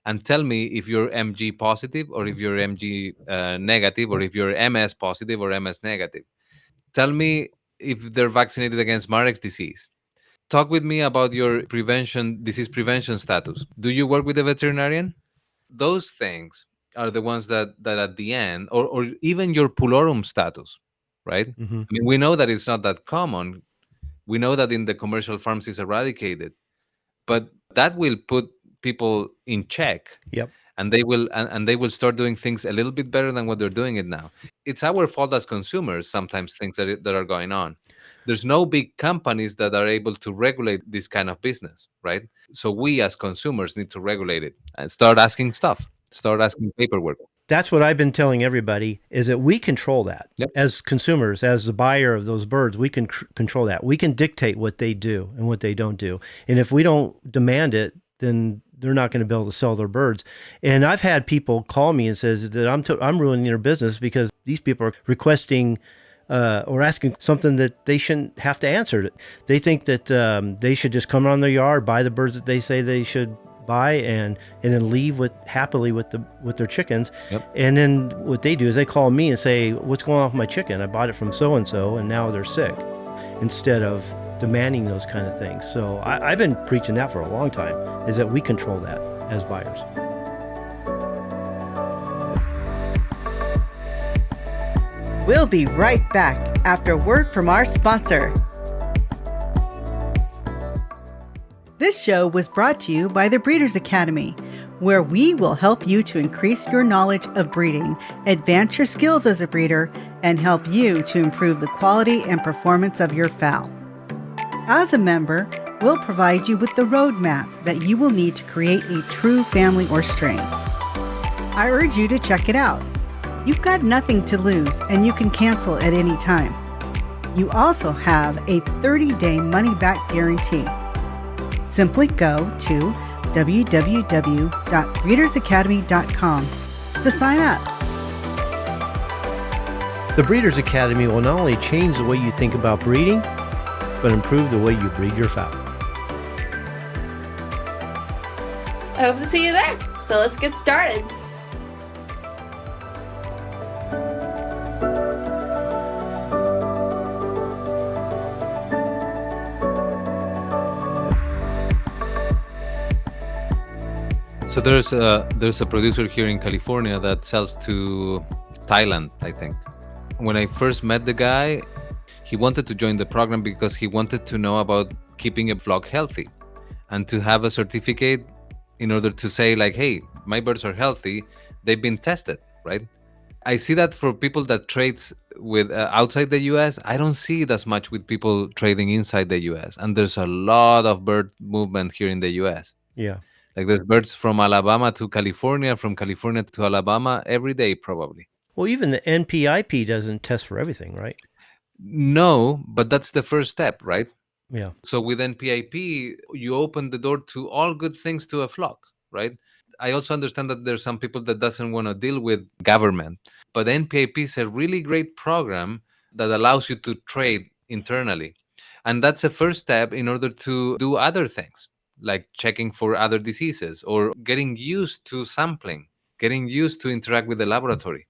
and tell me if you're MG positive or if you're MG negative, or if you're MS positive or MS negative. Tell me if they're vaccinated against Marek's disease. Talk with me about your disease prevention status. Do you work with a veterinarian? Those things are the ones that at the end, or even your pulorum status, right? Mm-hmm. I mean, we know that it's not that common. We know that in the commercial farms it's eradicated, but that will put people in check. Yep. And they will start doing things a little bit better than what they're doing it now. It's our fault as consumers sometimes, things that are going on. There's no big companies that are able to regulate this kind of business, right? So we as consumers need to regulate it and start asking stuff, start asking paperwork. That's what I've been telling everybody, is that we control that. Yep. As consumers, as the buyer of those birds, we can control that. We can dictate what they do and what they don't do. And if we don't demand it, then they're not going to be able to sell their birds. And I've had people call me and says that I'm ruining their business because these people are requesting or asking something that they shouldn't have to answer. They think that they should just come around their yard, buy the birds that they say they should buy, and then leave happily with their chickens. Yep. And then what they do is they call me and say, "What's going on with my chicken? I bought it from so and so, and now they're sick," instead of demanding those kind of things. So I've been preaching that for a long time, is that we control that. as buyers. We'll be right back after a word from our sponsor. This show was brought to you by the Breeders' Academy, where we will help you to increase your knowledge of breeding, advance your skills as a breeder, and help you to improve the quality and performance of your fowl. As a member, we'll provide you with the roadmap that you will need to create a true family or strain. I urge you to check it out. You've got nothing to lose, and you can cancel at any time. You also have a 30-day money-back guarantee. Simply go to www.breedersacademy.com to sign up. The Breeders' Academy will not only change the way you think about breeding, but improve the way you breed your fowl. I hope to see you there. So let's get started. So there's a producer here in California that sells to Tylan, I think. When I first met the guy, he wanted to join the program because he wanted to know about keeping a flock healthy and to have a certificate in order to say like, hey, my birds are healthy, they've been tested, right? I see that for people that trades with outside the US. I don't see it as much with people trading inside the US. And there's a lot of bird movement here in the US. Yeah. Like there's birds from Alabama to California, from California to Alabama every day, probably. Well, even the NPIP doesn't test for everything, right? No, but that's the first step, right? Yeah. So with NPIP, you open the door to all good things to a flock, right? I also understand that there's some people that doesn't want to deal with government, but NPIP is a really great program that allows you to trade internally. And that's a first step in order to do other things, like checking for other diseases or getting used to sampling, getting used to interact with the laboratory.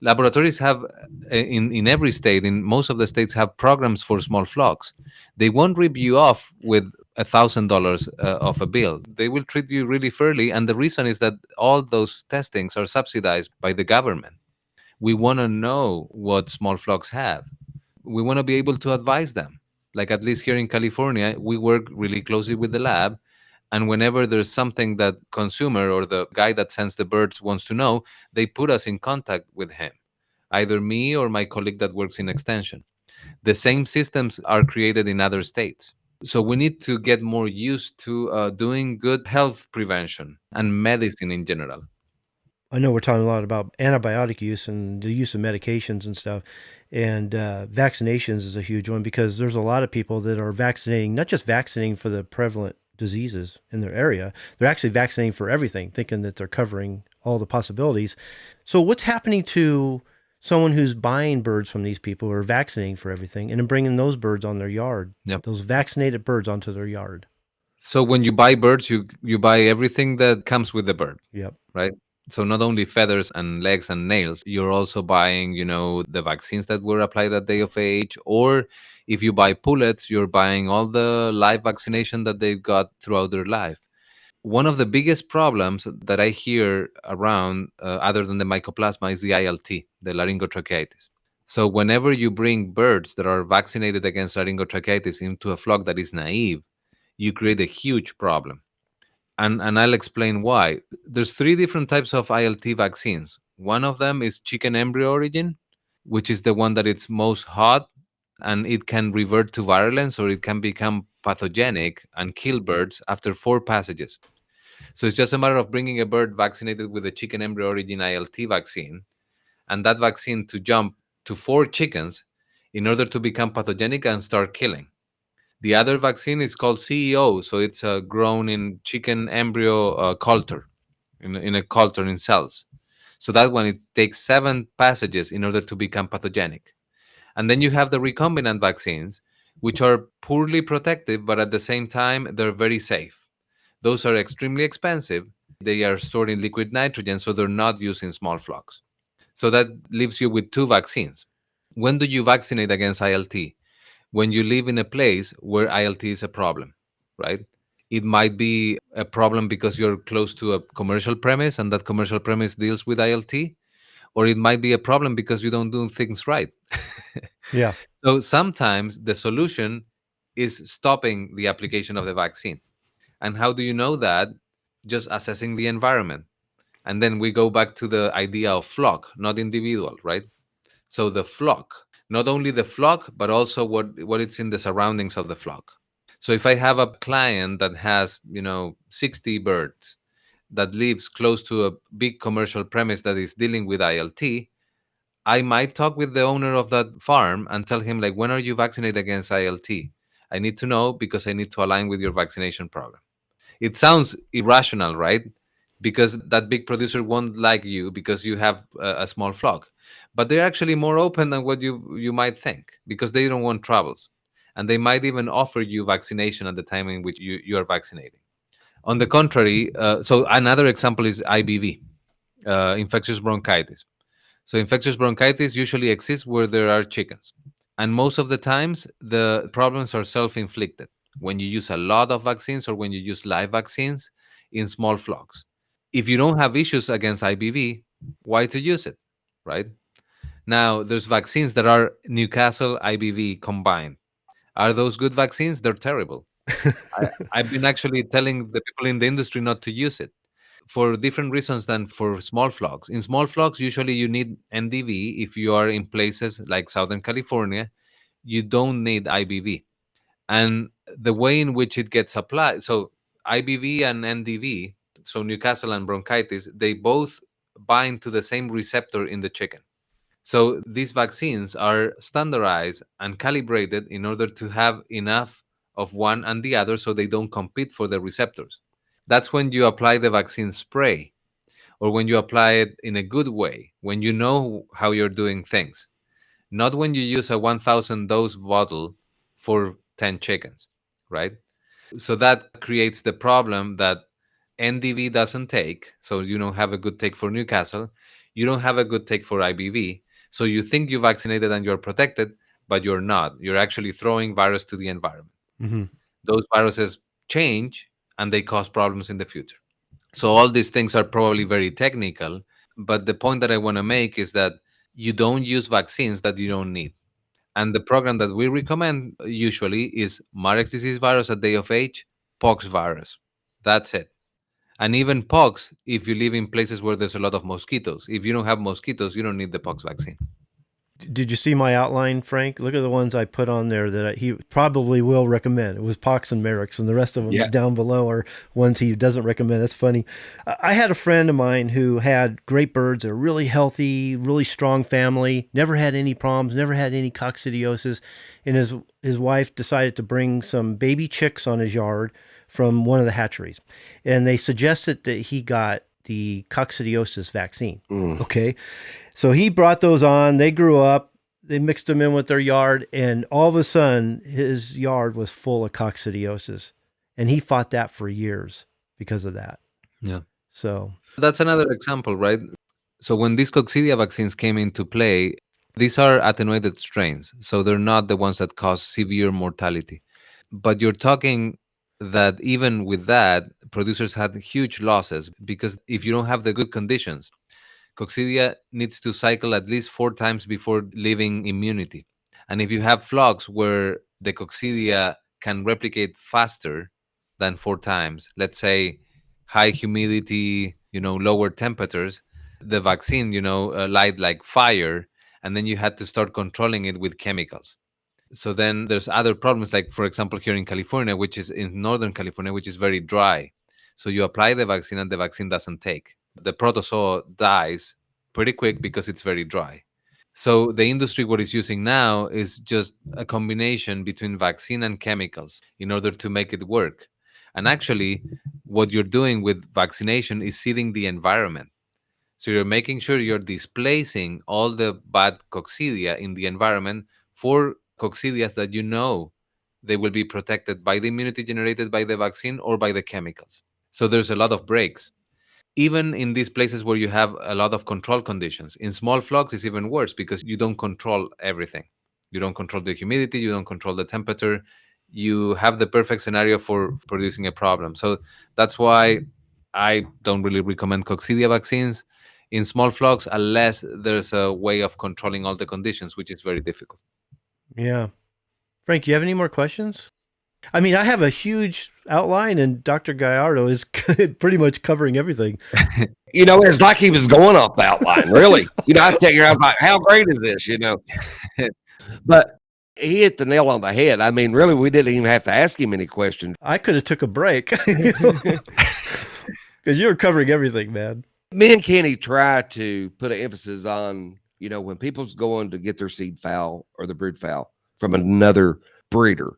Laboratories have in every state, in most of the states, have programs for small flocks. They won't rip you off with $1,000 of a bill. They will treat you really fairly, and the reason is that all those testings are subsidized by the government. We want to know what small flocks have. We want to be able to advise them. Like at least here in California, we work really closely with the lab, and whenever there's something that consumer or the guy that sends the birds wants to know, they put us in contact with him, either me or my colleague that works in extension. The same systems are created in other states. So we need to get more used to doing good health prevention and medicine in general. I know we're talking a lot about antibiotic use and the use of medications and stuff. And vaccinations is a huge one because there's a lot of people that are vaccinating, not just vaccinating for the prevalent diseases in their area, they're actually vaccinating for everything, thinking that they're covering all the possibilities. So what's happening to someone who's buying birds from these people who are vaccinating for everything and then bringing those birds on their yard, those vaccinated birds onto their yard? So when you buy birds, you buy everything that comes with the bird. Yep. Right? So not only feathers and legs and nails, you're also buying, the vaccines that were applied at day of age, or if you buy pullets, you're buying all the live vaccination that they've got throughout their life. One of the biggest problems that I hear around, other than the mycoplasma, is the ILT, the laryngotracheitis. So whenever you bring birds that are vaccinated against laryngotracheitis into a flock that is naive, you create a huge problem. And I'll explain why. There's 3 different types of ILT vaccines. One of them is chicken embryo origin, which is the one that it's most hot, and it can revert to virulence or it can become pathogenic and kill birds after 4 passages. So it's just a matter of bringing a bird vaccinated with the chicken embryo origin ILT vaccine, and that vaccine to jump to 4 chickens in order to become pathogenic and start killing. The other vaccine is called CEO, so it's grown in chicken embryo culture, in a culture in cells. So that one, it takes 7 passages in order to become pathogenic. And then you have the recombinant vaccines, which are poorly protective, but at the same time, they're very safe. Those are extremely expensive. They are stored in liquid nitrogen, so they're not used in small flocks. So that leaves you with 2 vaccines. When do you vaccinate against ILT? When you live in a place where ILT is a problem, right? It might be a problem because you're close to a commercial premise and that commercial premise deals with ILT, or it might be a problem because you don't do things right. Yeah. So sometimes the solution is stopping the application of the vaccine. And how do you know that? Just assessing the environment. And then we go back to the idea of flock, not individual, right? So the flock, not only the flock, but also what it's in the surroundings of the flock. So if I have a client that has, 60 birds that lives close to a big commercial premise that is dealing with ILT, I might talk with the owner of that farm and tell him, like, when are you vaccinated against ILT? I need to know because I need to align with your vaccination program. It sounds irrational, right? Because that big producer won't like you because you have a small flock. But they're actually more open than what you might think because they don't want troubles. And they might even offer you vaccination at the time in which you are vaccinating. On the contrary, so another example is IBV, infectious bronchitis. So infectious bronchitis usually exists where there are chickens. And most of the times, the problems are self inflicted when you use a lot of vaccines or when you use live vaccines in small flocks. If you don't have issues against IBV, why to use it, right? Now, there's vaccines that are Newcastle IBV combined. Are those good vaccines? They're terrible. I've been actually telling the people in the industry not to use it for different reasons than for small flocks. In small flocks, usually you need NDV. If you are in places like Southern California, you don't need IBV. And the way in which it gets applied, so IBV and NDV, so Newcastle and bronchitis, they both bind to the same receptor in the chicken. So these vaccines are standardized and calibrated in order to have enough of one and the other so they don't compete for the receptors. That's when you apply the vaccine spray or when you apply it in a good way, when you know how you're doing things, not when you use a 1,000 dose bottle for 10 chickens, right? So that creates the problem that NDV doesn't take. So you don't have a good take for Newcastle. You don't have a good take for IBV. So you think you vaccinated and you're protected, but you're not. You're actually throwing virus to the environment. Mm-hmm. Those viruses change and they cause problems in the future. So all these things are probably very technical, but the point that I want to make is that you don't use vaccines that you don't need. And the program that we recommend usually is Marek's disease virus at day of age, pox virus. That's it. And even pox, if you live in places where there's a lot of mosquitoes. If you don't have mosquitoes, you don't need the pox vaccine. Did you see my outline, Frank? Look at the ones I put on there that he probably will recommend. It was Pox and Merrick's, and the rest of them Yeah. down below are ones he doesn't recommend. That's funny. I had a friend of mine who had great birds, a really healthy, really strong family, never had any problems, never had any coccidiosis, and his wife decided to bring some baby chicks on his yard from one of the hatcheries, and they suggested that he got the coccidiosis vaccine. Okay. So he brought those on. They grew up. They mixed them in with their yard, and all of a sudden, his yard was full of coccidiosis, and he fought that for years because of that. Yeah. So That's another example, right? So when these coccidia vaccines came into play, these are attenuated strains. So they're not the ones that cause severe mortality. But you're talking that even with that, producers had huge losses because if you don't have the good conditions, coccidia needs to cycle at least 4 times before leaving immunity. And if you have flocks where the coccidia can replicate faster than 4 times, let's say high humidity, lower temperatures, the vaccine, light like fire, and then you had to start controlling it with chemicals. So then there's other problems, like for example here in California, which is in Northern California, which is very dry. So you apply the vaccine and the vaccine doesn't take. The protozoa dies pretty quick because it's very dry. So the industry, what is using now is just a combination between vaccine and chemicals in order to make it work. And actually, what you're doing with vaccination is seeding the environment. So you're making sure you're displacing all the bad coccidia in the environment for coccidias that they will be protected by the immunity generated by the vaccine or by the chemicals. So there's a lot of breaks. Even in these places where you have a lot of control conditions, in small flocks it's even worse because you don't control everything. You don't control the humidity, you don't control the temperature. you have the perfect scenario for producing a problem. So that's why I don't really recommend coccidia vaccines in small flocks unless there's a way of controlling all the conditions, which is very difficult. Yeah. Frank, you have any more questions? I mean, I have a huge outline, and Dr. Gallardo is pretty much covering everything. It's like he was going off the outline, really. I was taking, I was like, how great is this, But he hit the nail on the head. I mean, really, we didn't even have to ask him any questions. I could have took a break because you were covering everything, man. Me and Kenny try to put an emphasis on, when people's going to get their seed fowl or the brood fowl from another breeder,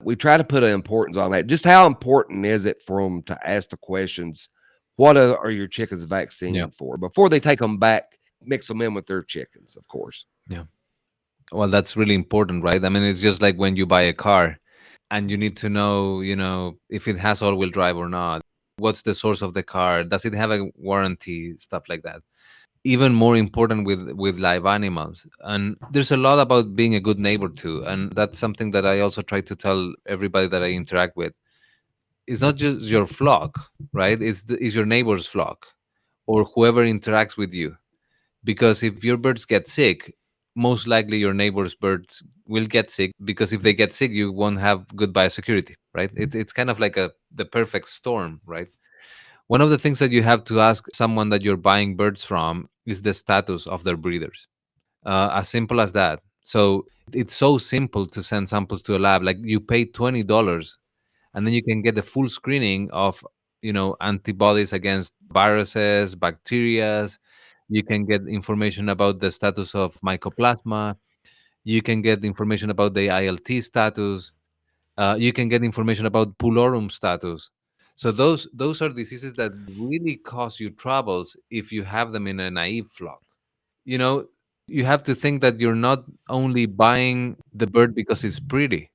we try to put an importance on that. Just how important is it for them to ask the questions, what are your chickens vaccinated for, before they take them back, mix them in with their chickens, of course. Yeah. Well, that's really important, right? I mean, it's just like when you buy a car and you need to know, if it has all-wheel drive or not. What's the source of the car? Does it have a warranty? Stuff like that. Even more important with live animals. And there's a lot about being a good neighbor too. And that's something that I also try to tell everybody that I interact with. It's not just your flock, right? It's your neighbor's flock or whoever interacts with you. Because if your birds get sick, most likely your neighbor's birds will get sick, because if they get sick, you won't have good biosecurity, right? It's kind of like the perfect storm, right? One of the things that you have to ask someone that you're buying birds from is the status of their breeders. As simple as that. So it's so simple to send samples to a lab. Like, you pay $20 and then you can get the full screening of, antibodies against viruses, bacteria. You can get information about the status of mycoplasma. You can get information about the ILT status. You can get information about pullorum status. So those are diseases that really cause you troubles if you have them in a naive flock. You have to think that you're not only buying the bird because it's pretty.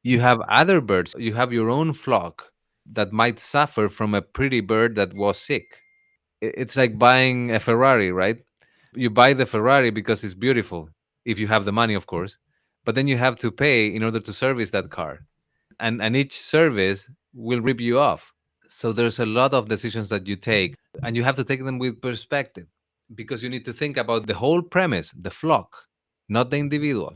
You have other birds. You have your own flock that might suffer from a pretty bird that was sick. It's like buying a Ferrari, right? You buy the Ferrari because it's beautiful, if you have the money, of course. But then you have to pay in order to service that car. And each service will rip you off. So there's a lot of decisions that you take, and you have to take them with perspective, because you need to think about the whole premise, the flock, not the individual.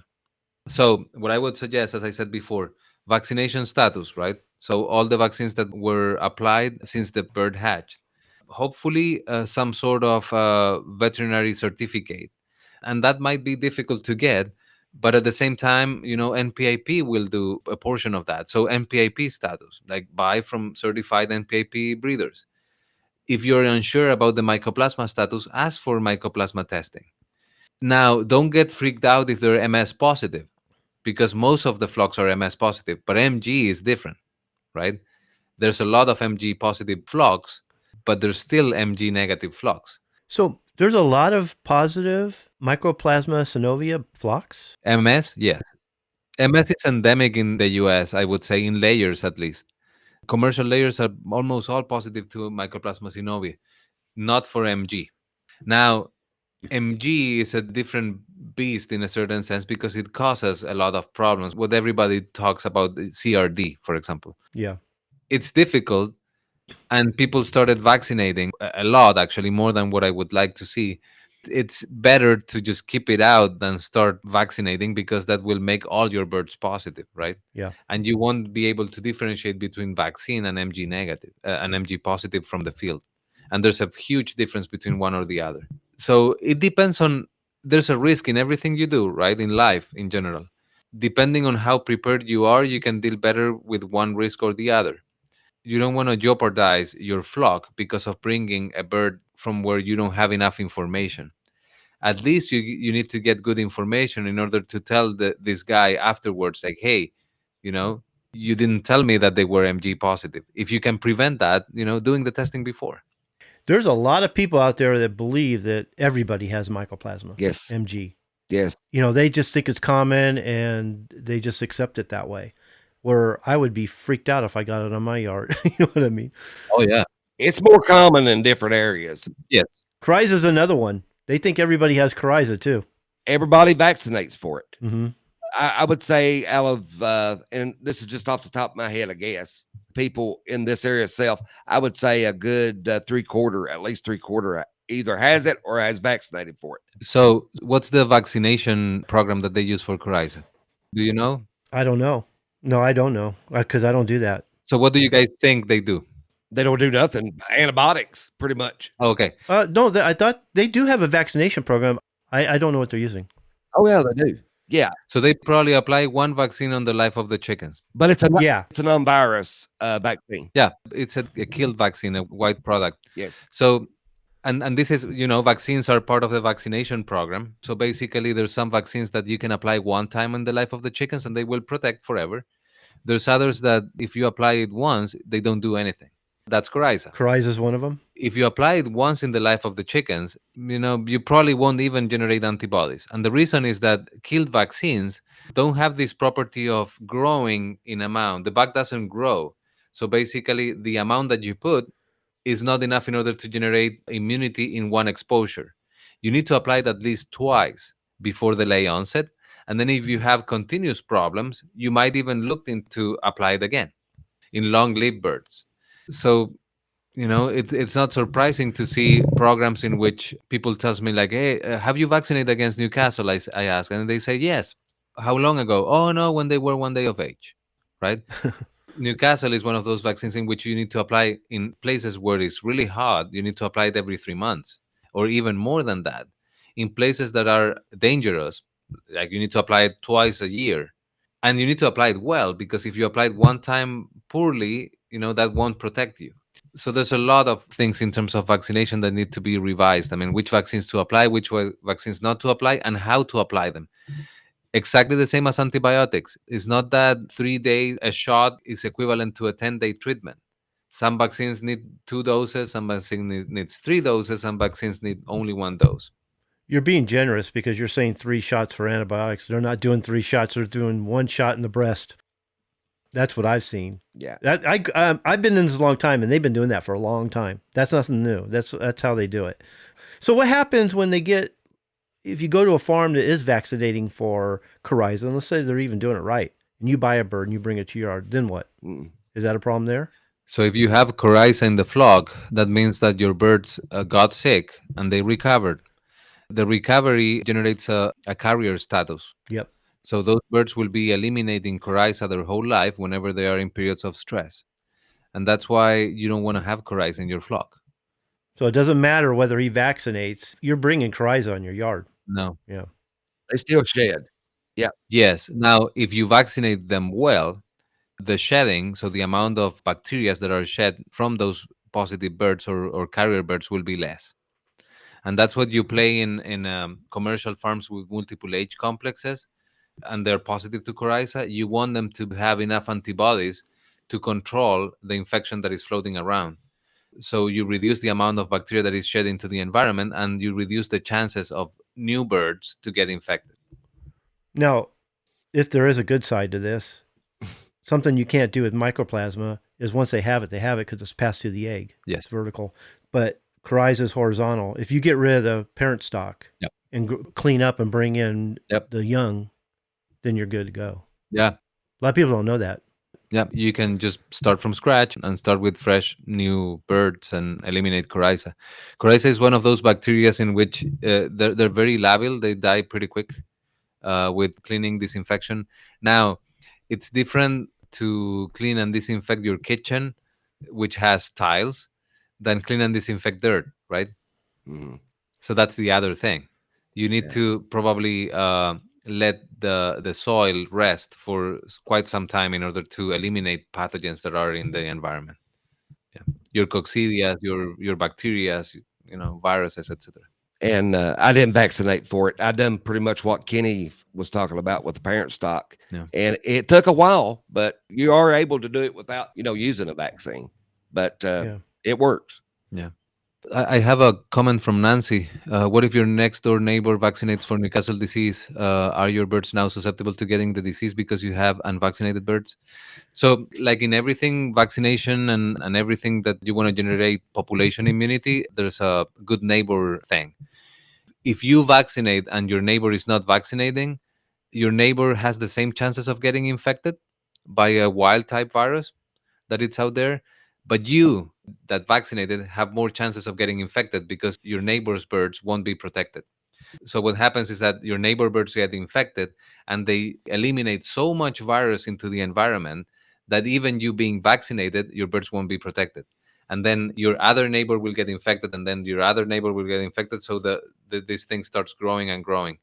So what I would suggest, as I said before, vaccination status, right? So all the vaccines that were applied since the bird hatched. Hopefully some sort of veterinary certificate. And that might be difficult to get, but at the same time, NPIP will do a portion of that. So NPIP status, like buy from certified NPIP breeders. If you're unsure about the mycoplasma status, ask for mycoplasma testing. Now, don't get freaked out if they're MS positive, because most of the flocks are MS positive, but MG is different, right? There's a lot of MG positive flocks, but there's still MG negative flocks. So there's a lot of positive Mycoplasma synovia flocks? MS, yes. MS is endemic in the US, I would say, in layers at least. Commercial layers are almost all positive to Mycoplasma synovia, not for MG. Now, MG is a different beast in a certain sense because it causes a lot of problems. What everybody talks about, CRD, for example. Yeah. It's difficult, and people started vaccinating a lot, actually, more than what I would like to see. It's better to just keep it out than start vaccinating, because that will make all your birds positive, right? Yeah. And you won't be able to differentiate between vaccine and MG negative, and MG positive from the field. And there's a huge difference between one or the other. So it depends on, there's a risk in everything you do, right? In life, in general. Depending on how prepared you are, you can deal better with one risk or the other. You don't want to jeopardize your flock because of bringing a bird from where you don't have enough information. At least you need to get good information in order to tell this guy afterwards, like, hey, you didn't tell me that they were MG positive. If you can prevent that, doing the testing before. There's a lot of people out there that believe that everybody has mycoplasma. Yes. MG. Yes. They just think it's common and they just accept it that way. Where I would be freaked out if I got it on my yard. You know what I mean? Oh, yeah. It's more common in different areas. Yes. Coryza's another one. They think everybody has coryza too. Everybody vaccinates for it. Mm-hmm. I would say out of, and this is just off the top of my head, I guess, people in this area itself, I would say a good at least three quarter either has it or has vaccinated for it. So, what's the vaccination program that they use for coryza? Do you know? I don't know. No, I don't know because I don't do that. So, what do you guys think they do? They don't do nothing. Antibiotics, pretty much. Okay. No, I thought they do have a vaccination program. I don't know what they're using. Oh, yeah, they do. Yeah. So they probably apply one vaccine on the life of the chickens. But it's a Yeah. non-virus vaccine. Yeah, it's a killed vaccine, a white product. Yes. So, and this is, vaccines are part of the vaccination program. So basically, there's some vaccines that you can apply one time in the life of the chickens and they will protect forever. There's others that if you apply it once, they don't do anything. That's coryza. Coryza is one of them. If you apply it once in the life of the chickens, you probably won't even generate antibodies. And the reason is that killed vaccines don't have this property of growing in amount. The bug doesn't grow. So basically, the amount that you put is not enough in order to generate immunity in one exposure. You need to apply it at least twice before the lay onset. And then if you have continuous problems, you might even look into apply it again in long-lived birds. So it's not surprising to see programs in which people tells me like, hey, have you vaccinated against Newcastle? I ask, and they say yes. How long ago? Oh no, when they were 1 day of age, right? Newcastle is one of those vaccines in which you need to apply in places where it's really hot. You need to apply it every 3 months or even more than that. In places that are dangerous, like you need to apply it twice a year. And you need to apply it well, because if you apply it one time poorly, that won't protect you. So there's a lot of things in terms of vaccination that need to be revised. I mean, which vaccines to apply, which vaccines not to apply, and how to apply them. Exactly the same as antibiotics. It's not that 3 days a shot is equivalent to a 10-day treatment. Some vaccines need 2 doses, some vaccines needs 3 doses, some vaccines need only 1 dose. You're being generous because you're saying 3 shots for antibiotics. They're not doing 3 shots. They're doing 1 shot in the breast. That's what I've seen. Yeah. I've been in this a long time, and they've been doing that for a long time. That's nothing new. That's how they do it. So what happens when if you go to a farm that is vaccinating for coryza, and let's say they're even doing it right, and you buy a bird and you bring it to your yard, then what? Is that a problem there? So if you have coryza in the flock, that means that your birds got sick and they recovered. The recovery generates a carrier status. Yep. So those birds will be eliminating coryza their whole life whenever they are in periods of stress. And that's why you don't want to have coryza in your flock. So it doesn't matter whether he vaccinates. You're bringing coryza on your yard. No. Yeah. They still shed. Yeah. Yes. Now, if you vaccinate them well, the shedding, so the amount of bacteria that are shed from those positive birds or carrier birds will be less. And that's what you play in commercial farms with multiple age complexes, and they're positive to coryza. You want them to have enough antibodies to control the infection that is floating around. So you reduce the amount of bacteria that is shed into the environment, and you reduce the chances of new birds to get infected. Now, if there is a good side to this, something you can't do with mycoplasma is once they have it because it's passed through the egg. Yes. It's vertical. But coryza is horizontal. If you get rid of the parent stock and clean up and bring in the young, then you're good to go. Yeah. A lot of people don't know that. Yeah, you can just start from scratch and start with fresh new birds and eliminate coryza. Coryza is one of those bacteria in which they're very labile. They die pretty quick with cleaning, disinfection. Now, it's different to clean and disinfect your kitchen, which has tiles, than clean and disinfect dirt, right? Mm-hmm. So that's the other thing. You need to probably let the soil rest for quite some time in order to eliminate pathogens that are in the environment. Yeah. Your coccidias, your bacteria, viruses, etc. And I didn't vaccinate for it. I done pretty much what Kenny was talking about with the parent stock. Yeah. And it took a while, but you are able to do it without, using a vaccine. But it works. Yeah. I have a comment from Nancy. What if your next door neighbor vaccinates for Newcastle disease? Are your birds now susceptible to getting the disease because you have unvaccinated birds? So like in everything, vaccination and everything that you want to generate population immunity, there's a good neighbor thing. If you vaccinate and your neighbor is not vaccinating, your neighbor has the same chances of getting infected by a wild type virus that it's out there, but you that vaccinated have more chances of getting infected because your neighbor's birds won't be protected. So what happens is that your neighbor birds get infected and they eliminate so much virus into the environment that even you being vaccinated, your birds won't be protected. And then your other neighbor will get infected, and then your other neighbor will get infected. So this thing starts growing and growing.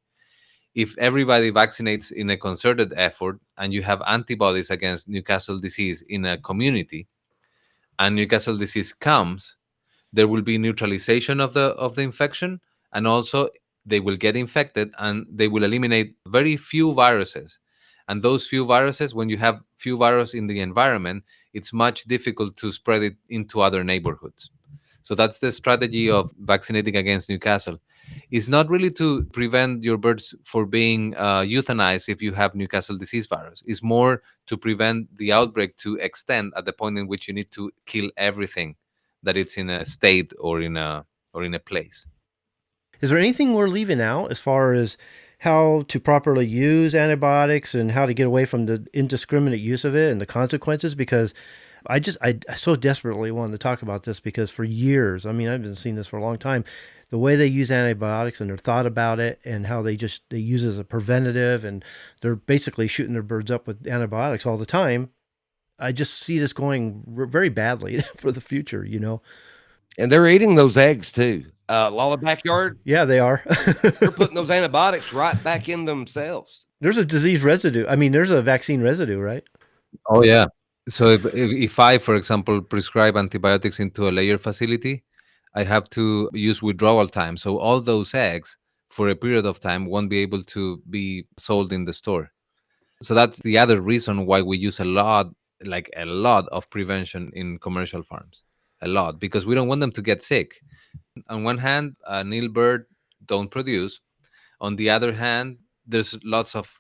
If everybody vaccinates in a concerted effort and you have antibodies against Newcastle disease in a community, and Newcastle disease comes, there will be neutralization of the infection, and also they will get infected and they will eliminate very few viruses. And those few viruses, when you have few viruses in the environment, it's much difficult to spread it into other neighborhoods. So that's the strategy of vaccinating against Newcastle. It's not really to prevent your birds for being euthanized if you have Newcastle disease virus. It's more to prevent the outbreak to extend at the point in which you need to kill everything that it's in a state or in a place. Is there anything we're leaving out as far as how to properly use antibiotics and how to get away from the indiscriminate use of it and the consequences? Because I so desperately wanted to talk about this because for years, I mean, I've been seeing this for a long time, the way they use antibiotics and their thought about it and how they use it as a preventative and they're basically shooting their birds up with antibiotics all the time. I just see this going very badly for the future, you know? And they're eating those eggs too. Lala backyard, Yeah, they are. they're putting those antibiotics right back in themselves. There's a disease residue. I mean, there's a vaccine residue, right? Oh yeah. So if I, for example, prescribe antibiotics into a layer facility, I have to use withdrawal time. So all those eggs for a period of time won't be able to be sold in the store. So that's the other reason why we use a lot of prevention in commercial farms. A lot, because we don't want them to get sick. On one hand, an ill bird don't produce. On the other hand, there's lots of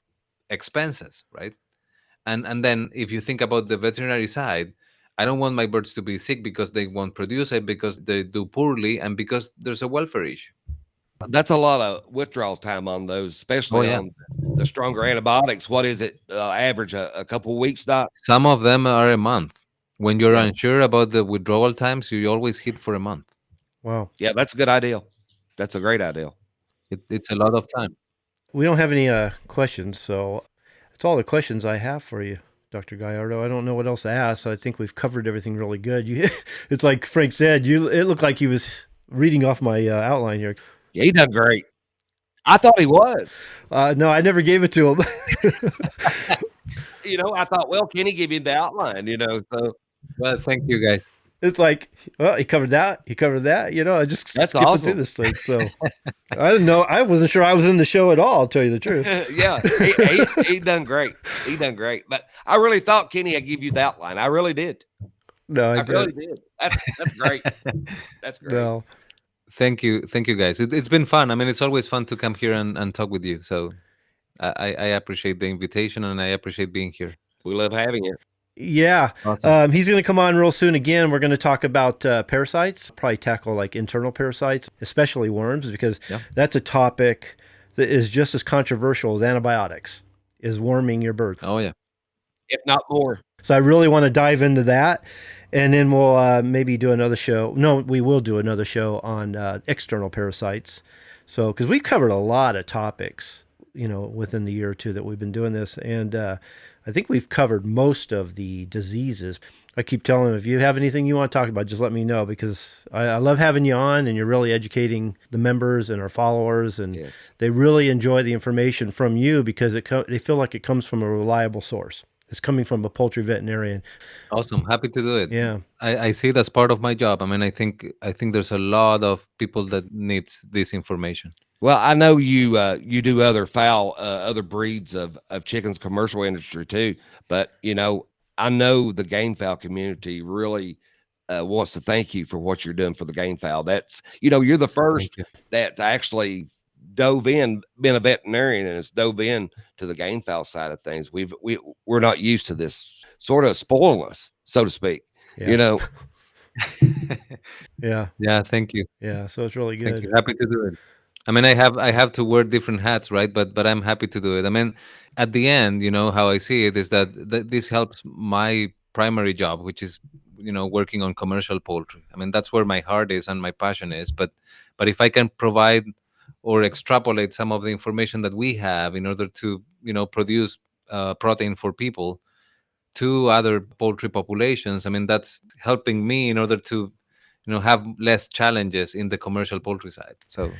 expenses, right? And then if you think about the veterinary side, I don't want my birds to be sick because they won't produce it, because they do poorly, and because there's a welfare issue. That's a lot of withdrawal time on those, Oh especially yeah. on the stronger antibiotics. What is it? Average a couple of weeks, Doc? Some of them are a month. When you're Yeah. unsure about the withdrawal times, you always hit for a month. Wow. Yeah, that's a good idea. That's a great idea. It's a lot of time. We don't have any questions, so that's all the questions I have for you, Dr. Gallardo. I don't know what else to ask. I think we've covered everything really good. It's like Frank said, it looked like he was reading off my outline here. Yeah, he done great. I thought he was. No, I never gave it to him. I thought, well, can he give you the outline? So Well, thank you guys. It's like, well, he covered that. He covered that. I just That's skipping awesome. through this thing. So I didn't know. I wasn't sure I was in the show at all. I'll tell you the truth. yeah, he done great. He done great. But I really thought Kenny, I'd give you the outline. I really did. No, I really did. did. That's great. That's great. No. Thank you guys. It's been fun. I mean, it's always fun to come here and talk with you. So I appreciate the invitation and I appreciate being here. We love having you. Yeah. Awesome. He's going to come on real soon again. We're going to talk about parasites, probably tackle like internal parasites, especially worms, because that's a topic that is just as controversial as antibiotics, is worming your birds. Oh, yeah. If not more. So I really want to dive into that. And then we'll maybe do another show. No, we will do another show on external parasites. So, because we've covered a lot of topics, within the year or two that we've been doing this. And I think we've covered most of the diseases. I keep telling them, if you have anything you want to talk about, just let me know, because I love having you on and you're really educating the members and our followers. And they really enjoy the information from you because they feel like it comes from a reliable source. It's coming from a poultry veterinarian. Awesome. Happy to do it. Yeah. I see it as part of my job. I mean, I think there's a lot of people that needs this information. Well, I know you do other fowl, other breeds of chickens, commercial industry too. But I know the game fowl community really wants to thank you for what you're doing for the game fowl. That's you're the first that's actually dove in, been a veterinarian, and it's dove in to the game fowl side of things. We're not used to this sort of spoiling us, so to speak. Yeah. Yeah. Thank you. Yeah. So it's really good. Thank you. Happy to do it. I mean, I have to wear different hats, right? But I'm happy to do it. I mean, at the end, how I see it is that this helps my primary job, which is working on commercial poultry. I mean, that's where my heart is and my passion is. But if I can provide or extrapolate some of the information that we have in order to produce protein for people to other poultry populations, I mean, that's helping me in order to have less challenges in the commercial poultry side. So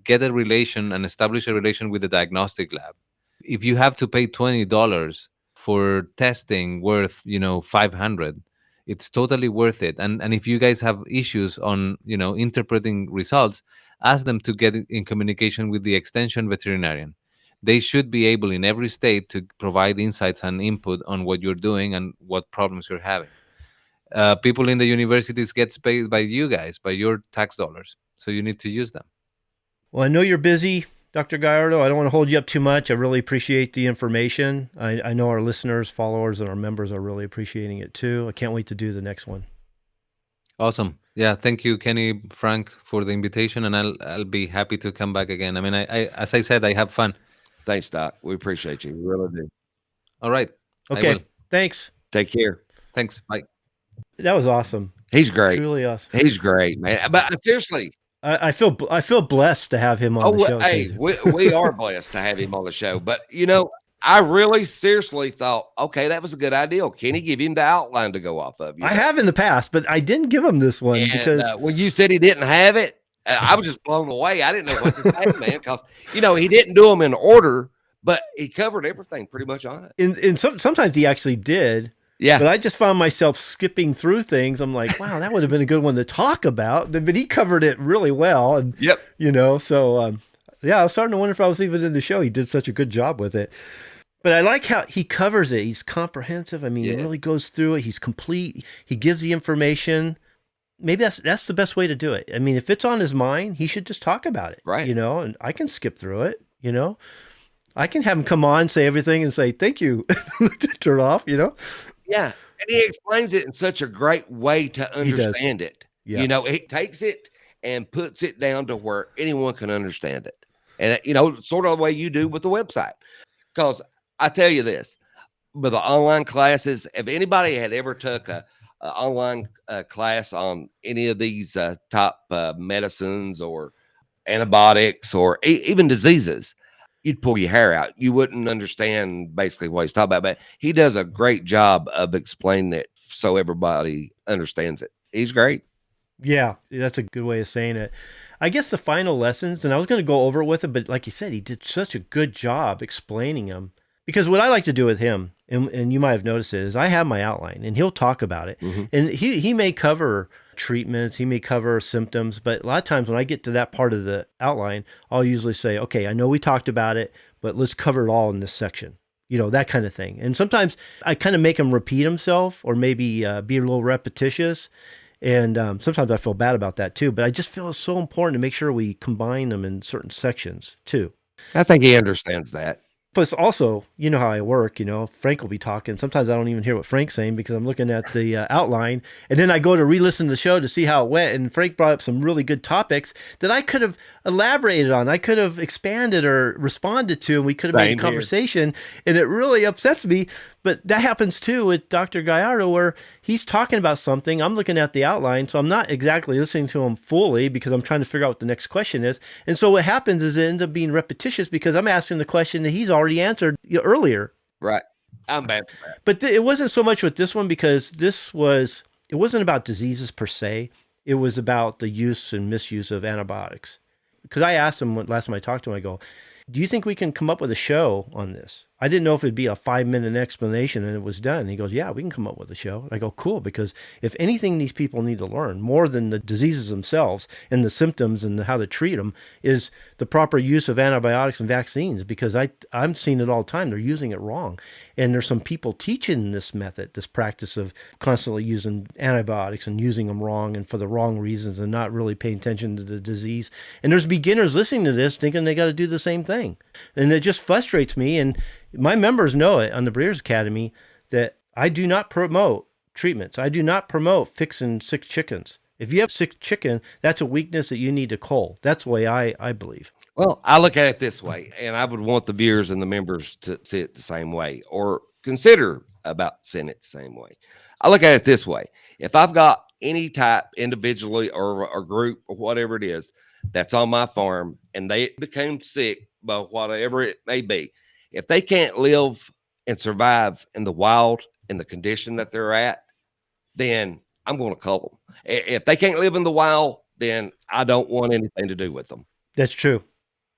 get a relation and establish a relation with the diagnostic lab. If you have to pay $20 for testing worth 500, it's totally worth it. And if you guys have issues on interpreting results, ask them to get in communication with the extension veterinarian. They should be able in every state to provide insights and input on what you're doing and what problems you're having. People in the universities gets paid by you guys, by your tax dollars, so you need to use them. Well, I know you're busy, Dr. Gallardo. I don't want to hold you up too much. I really appreciate the information. I know our listeners, followers, and our members are really appreciating it too. I can't wait to do the next one. Awesome. Yeah, thank you, Kenny, Frank, for the invitation, and I'll be happy to come back again. I mean, I as I said, I have fun. Thanks, Doc. We appreciate you. We really do. All right. Okay. Thanks. Take care. Thanks. Bye. That was awesome. He's great. Truly awesome. He's great, man. But seriously, I feel blessed to have him on the show. Hey, we are blessed to have him on the show. But I really seriously thought, okay, that was a good idea. Can he give him the outline to go off of? I have in the past, but I didn't give him this one because when you said he didn't have it, I was just blown away. I didn't know what to say, man, because he didn't do them in order, but he covered everything pretty much on it. And sometimes he actually did. Yeah. But I just found myself skipping through things. I'm like, wow, that would have been a good one to talk about. But he covered it really well. And, yep. So, I was starting to wonder if I was even in the show. He did such a good job with it. But I like how he covers it. He's comprehensive. I mean, He really goes through it. He's complete. He gives the information. Maybe that's the best way to do it. I mean, if it's on his mind, he should just talk about it. Right. And I can skip through it, I can have him come on, say everything and say, thank you. Turn off, Yeah. And he explains it in such a great way to understand it. Yes. He takes it and puts it down to where anyone can understand it. And, sort of the way you do with the website. Because I tell you this, with the online classes, if anybody had ever took a online class on any of these top medicines or antibiotics or even diseases, you'd pull your hair out. You wouldn't understand basically what he's talking about, but he does a great job of explaining it so everybody understands it. He's great. Yeah, that's a good way of saying it. I guess the final lessons, and I was going to go over it with him, but like you said, he did such a good job explaining them. Because what I like to do with him, and you might have noticed it, is I have my outline, and he'll talk about it. Mm-hmm. And he may cover treatments, he may cover symptoms, but a lot of times when I get to that part of the outline, I'll usually say, okay, I know we talked about it, but let's cover it all in this section. That kind of thing. And sometimes I kind of make him repeat himself or maybe be a little repetitious. And sometimes I feel bad about that too, but I just feel it's so important to make sure we combine them in certain sections too. I think he understands that. Plus also, you know how I work, Frank will be talking. Sometimes I don't even hear what Frank's saying because I'm looking at the outline. And then I go to re-listen to the show to see how it went. And Frank brought up some really good topics that I could have elaborated on. I could have expanded or responded to, and we could have made a conversation. And it really upsets me. But that happens too with Dr. Gallardo, where he's talking about something. I'm looking at the outline, so I'm not exactly listening to him fully because I'm trying to figure out what the next question is. And so what happens is it ends up being repetitious because I'm asking the question that he's already answered earlier. Right. I'm bad for that. But it wasn't so much with this one because it wasn't about diseases per se. It was about the use and misuse of antibiotics. Because I asked him last time I talked to him, I go, do you think we can come up with a show on this? I didn't know if it'd be a 5-minute explanation and it was done. And he goes, yeah, we can come up with a show. And I go, cool, because if anything these people need to learn more than the diseases themselves and the symptoms and how to treat them is the proper use of antibiotics and vaccines, because I'm seeing it all the time. They're using it wrong. And there's some people teaching this method, this practice of constantly using antibiotics and using them wrong and for the wrong reasons and not really paying attention to the disease. And there's beginners listening to this thinking they got to do the same thing. And it just frustrates me. And my members know it on the Breeders' Academy that I do not promote treatments. I do not promote fixing sick chickens. If you have sick chicken, that's a weakness that you need to cull. That's the way I believe. Well, I look at it this way, and I would want the viewers and the members to see it the same way or consider about seeing it the same way. I look at it this way. If I've got any type individually or group or whatever it is that's on my farm and they became sick by whatever it may be, if they can't live and survive in the wild in the condition that they're at, then I'm going to cull them. If they can't live in the wild, then I don't want anything to do with them. That's true.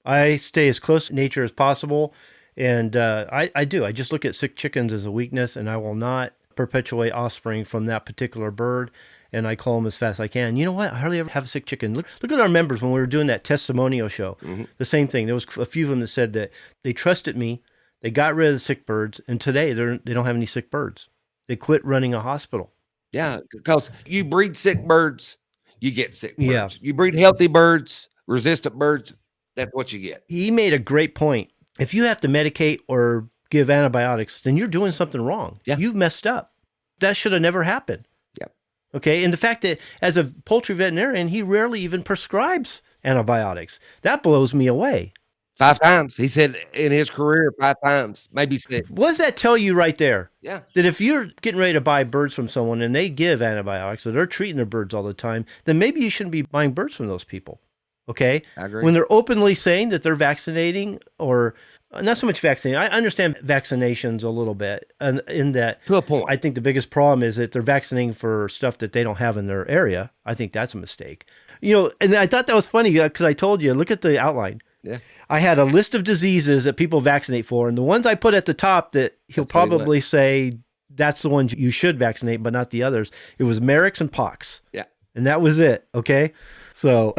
I stay as close to nature as possible. And I do. I just look at sick chickens as a weakness, and I will not perpetuate offspring from that particular bird. And I call them as fast as I can. You know what? I hardly ever have a sick chicken. Look at our members when we were doing that testimonial show. Mm-hmm. The same thing. There was a few of them that said that they trusted me. They got rid of the sick birds. And today they don't have any sick birds. They quit running a hospital. Yeah, because you breed sick birds, you get sick birds. Yeah. You breed healthy birds, resistant birds, that's what you get. He made a great point. If you have to medicate or give antibiotics, then you're doing something wrong. Yeah. You've messed up. That should have never happened. Yep. Okay. And the fact that as a poultry veterinarian, he rarely even prescribes antibiotics. That blows me away. 5 times. He said in his career, 5 times, maybe 6. What does that tell you right there? Yeah. That if you're getting ready to buy birds from someone and they give antibiotics or they're treating their birds all the time, then maybe you shouldn't be buying birds from those people. Okay. I agree. When they're openly saying that they're vaccinating or not so much vaccinating. I understand vaccinations a little bit in that to a point. I think the biggest problem is that they're vaccinating for stuff that they don't have in their area. I think that's a mistake. You know, and I thought that was funny because I told you, look at the outline. Yeah. I had a list of diseases that people vaccinate for, and the ones I put at the top that he'll probably say that's the ones you should vaccinate, but not the others. It was Merrick's and pox. Yeah. And that was it. Okay. So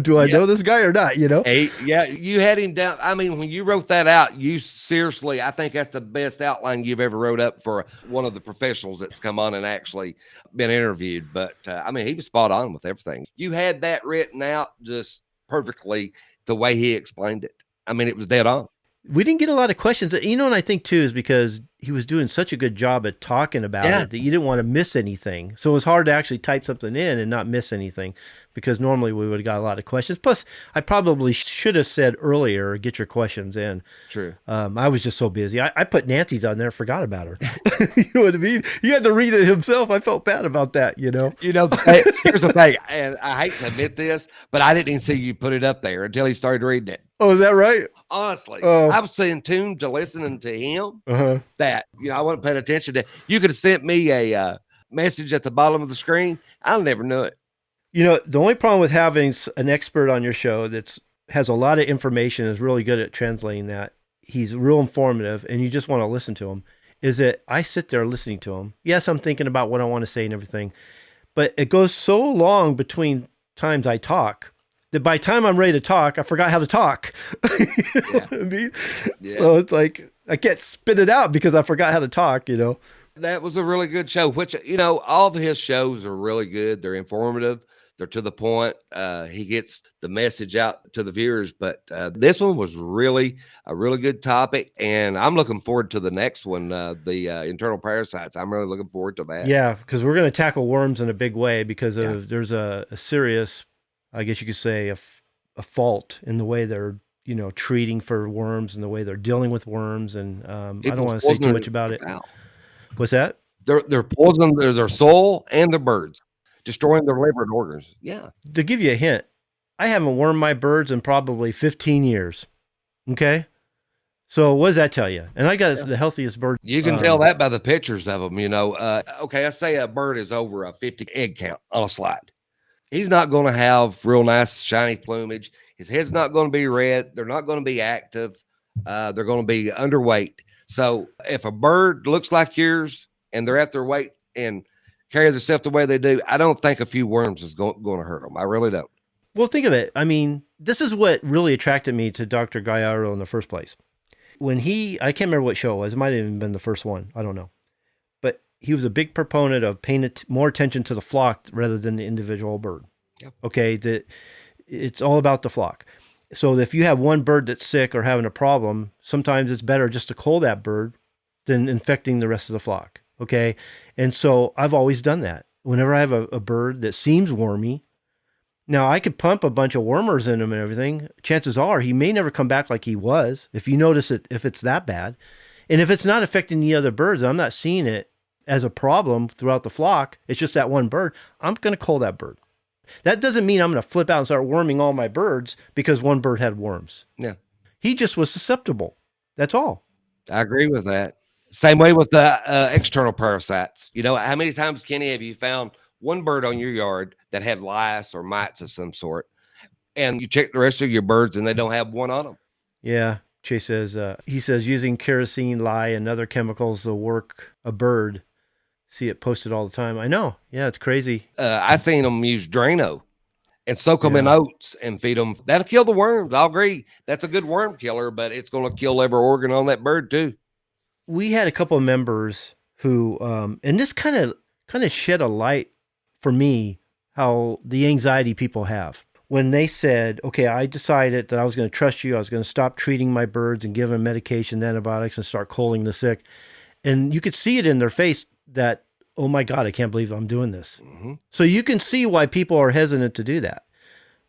do I know this guy or not? You know? Hey, yeah, you had him down. I mean, when you wrote that out, you seriously, I think that's the best outline you've ever wrote up for one of the professionals that's come on and actually been interviewed. But I mean, he was spot on with everything. You had that written out just perfectly the way he explained it. I mean, it was dead on. We didn't get a lot of questions. You know, and I think too is because he was doing such a good job at talking about it that you didn't want to miss anything. So it was hard to actually type something in and not miss anything because normally we would have got a lot of questions. Plus, I probably should have said earlier, get your questions in. True. I was just so busy. I put Nancy's on there, forgot about her. You know what I mean? He had to read it himself. I felt bad about that, you know? You know, here's the thing, and I hate to admit this, but I didn't even see you put it up there until he started reading it. Oh, is that right? Honestly, I was so in tune to listening to him that, you know, I wasn't paying attention to. You could have sent me a message at the bottom of the screen. I'll never know it. You know, the only problem with having an expert on your show that's has a lot of information, is really good at translating that, he's real informative, and you just want to listen to him, is that I sit there listening to him. Yes, I'm thinking about what I want to say and everything, but it goes so long between times I talk that by the time I'm ready to talk, I forgot how to talk. You know what I mean? Yeah. So it's like, I can't spit it out because I forgot how to talk, you know? That was a really good show, which, you know, all of his shows are really good. They're informative. They're to the point. He gets the message out to the viewers, but this one was really a really good topic. And I'm looking forward to the next one, the internal parasites. I'm really looking forward to that. Yeah, because we're going to tackle worms in a big way because there's a serious, I guess you could say, a fault in the way they're, you know, treating for worms and the way they're dealing with worms. And I don't want to say too much about it. What's that? They're poisoning their soul and their birds, destroying their liver and organs. Yeah. To give you a hint, I haven't wormed my birds in probably 15 years. Okay. So what does that tell you? And I got the healthiest bird. You can tell that by the pictures of them, you know. Okay, I say a bird is over a 50 egg count on a slide. He's not going to have real nice shiny plumage. His head's not going to be red. They're not going to be active. They're going to be underweight. So if a bird looks like yours and they're at their weight and carry themselves the way they do, I don't think a few worms is going to hurt them. I really don't. Well, think of it. I mean, this is what really attracted me to Dr. Gallardo in the first place. When I can't remember what show it was. It might have even been the first one. I don't know. But he was a big proponent of paying more attention to the flock rather than the individual bird. Yep. Okay, it's all about the flock. So if you have one bird that's sick or having a problem, sometimes it's better just to cull that bird than infecting the rest of the flock. Okay. And so I've always done that. Whenever I have a bird that seems wormy, Now, I could pump a bunch of wormers in him and everything. Chances are he may never come back like he was, if you notice it, if it's that bad. And if it's not affecting the other birds, I'm not seeing it as a problem throughout the flock. It's just that one bird. I'm going to cull that bird. That doesn't mean I'm going to flip out and start worming all my birds because one bird had worms. Yeah. He just was susceptible. That's all. I agree with that. Same way with the external parasites. You know, how many times, Kenny, have you found one bird on your yard that had lice or mites of some sort, and you check the rest of your birds and they don't have one on them? Yeah. Chase says, he says using kerosene, lye, and other chemicals to work a bird. See it posted all the time. I know. Yeah, it's crazy. I seen them use Drano and soak them in oats and feed them. That'll kill the worms. I'll agree. That's a good worm killer, but it's going to kill every organ on that bird too. We had a couple of members who, and this kind of shed a light for me how the anxiety people have when they said, okay, I decided that I was going to trust you. I was going to stop treating my birds and give them medication, antibiotics, and start culling the sick. And you could see it in their face that, oh my God, I can't believe I'm doing this. Mm-hmm. So you can see why people are hesitant to do that.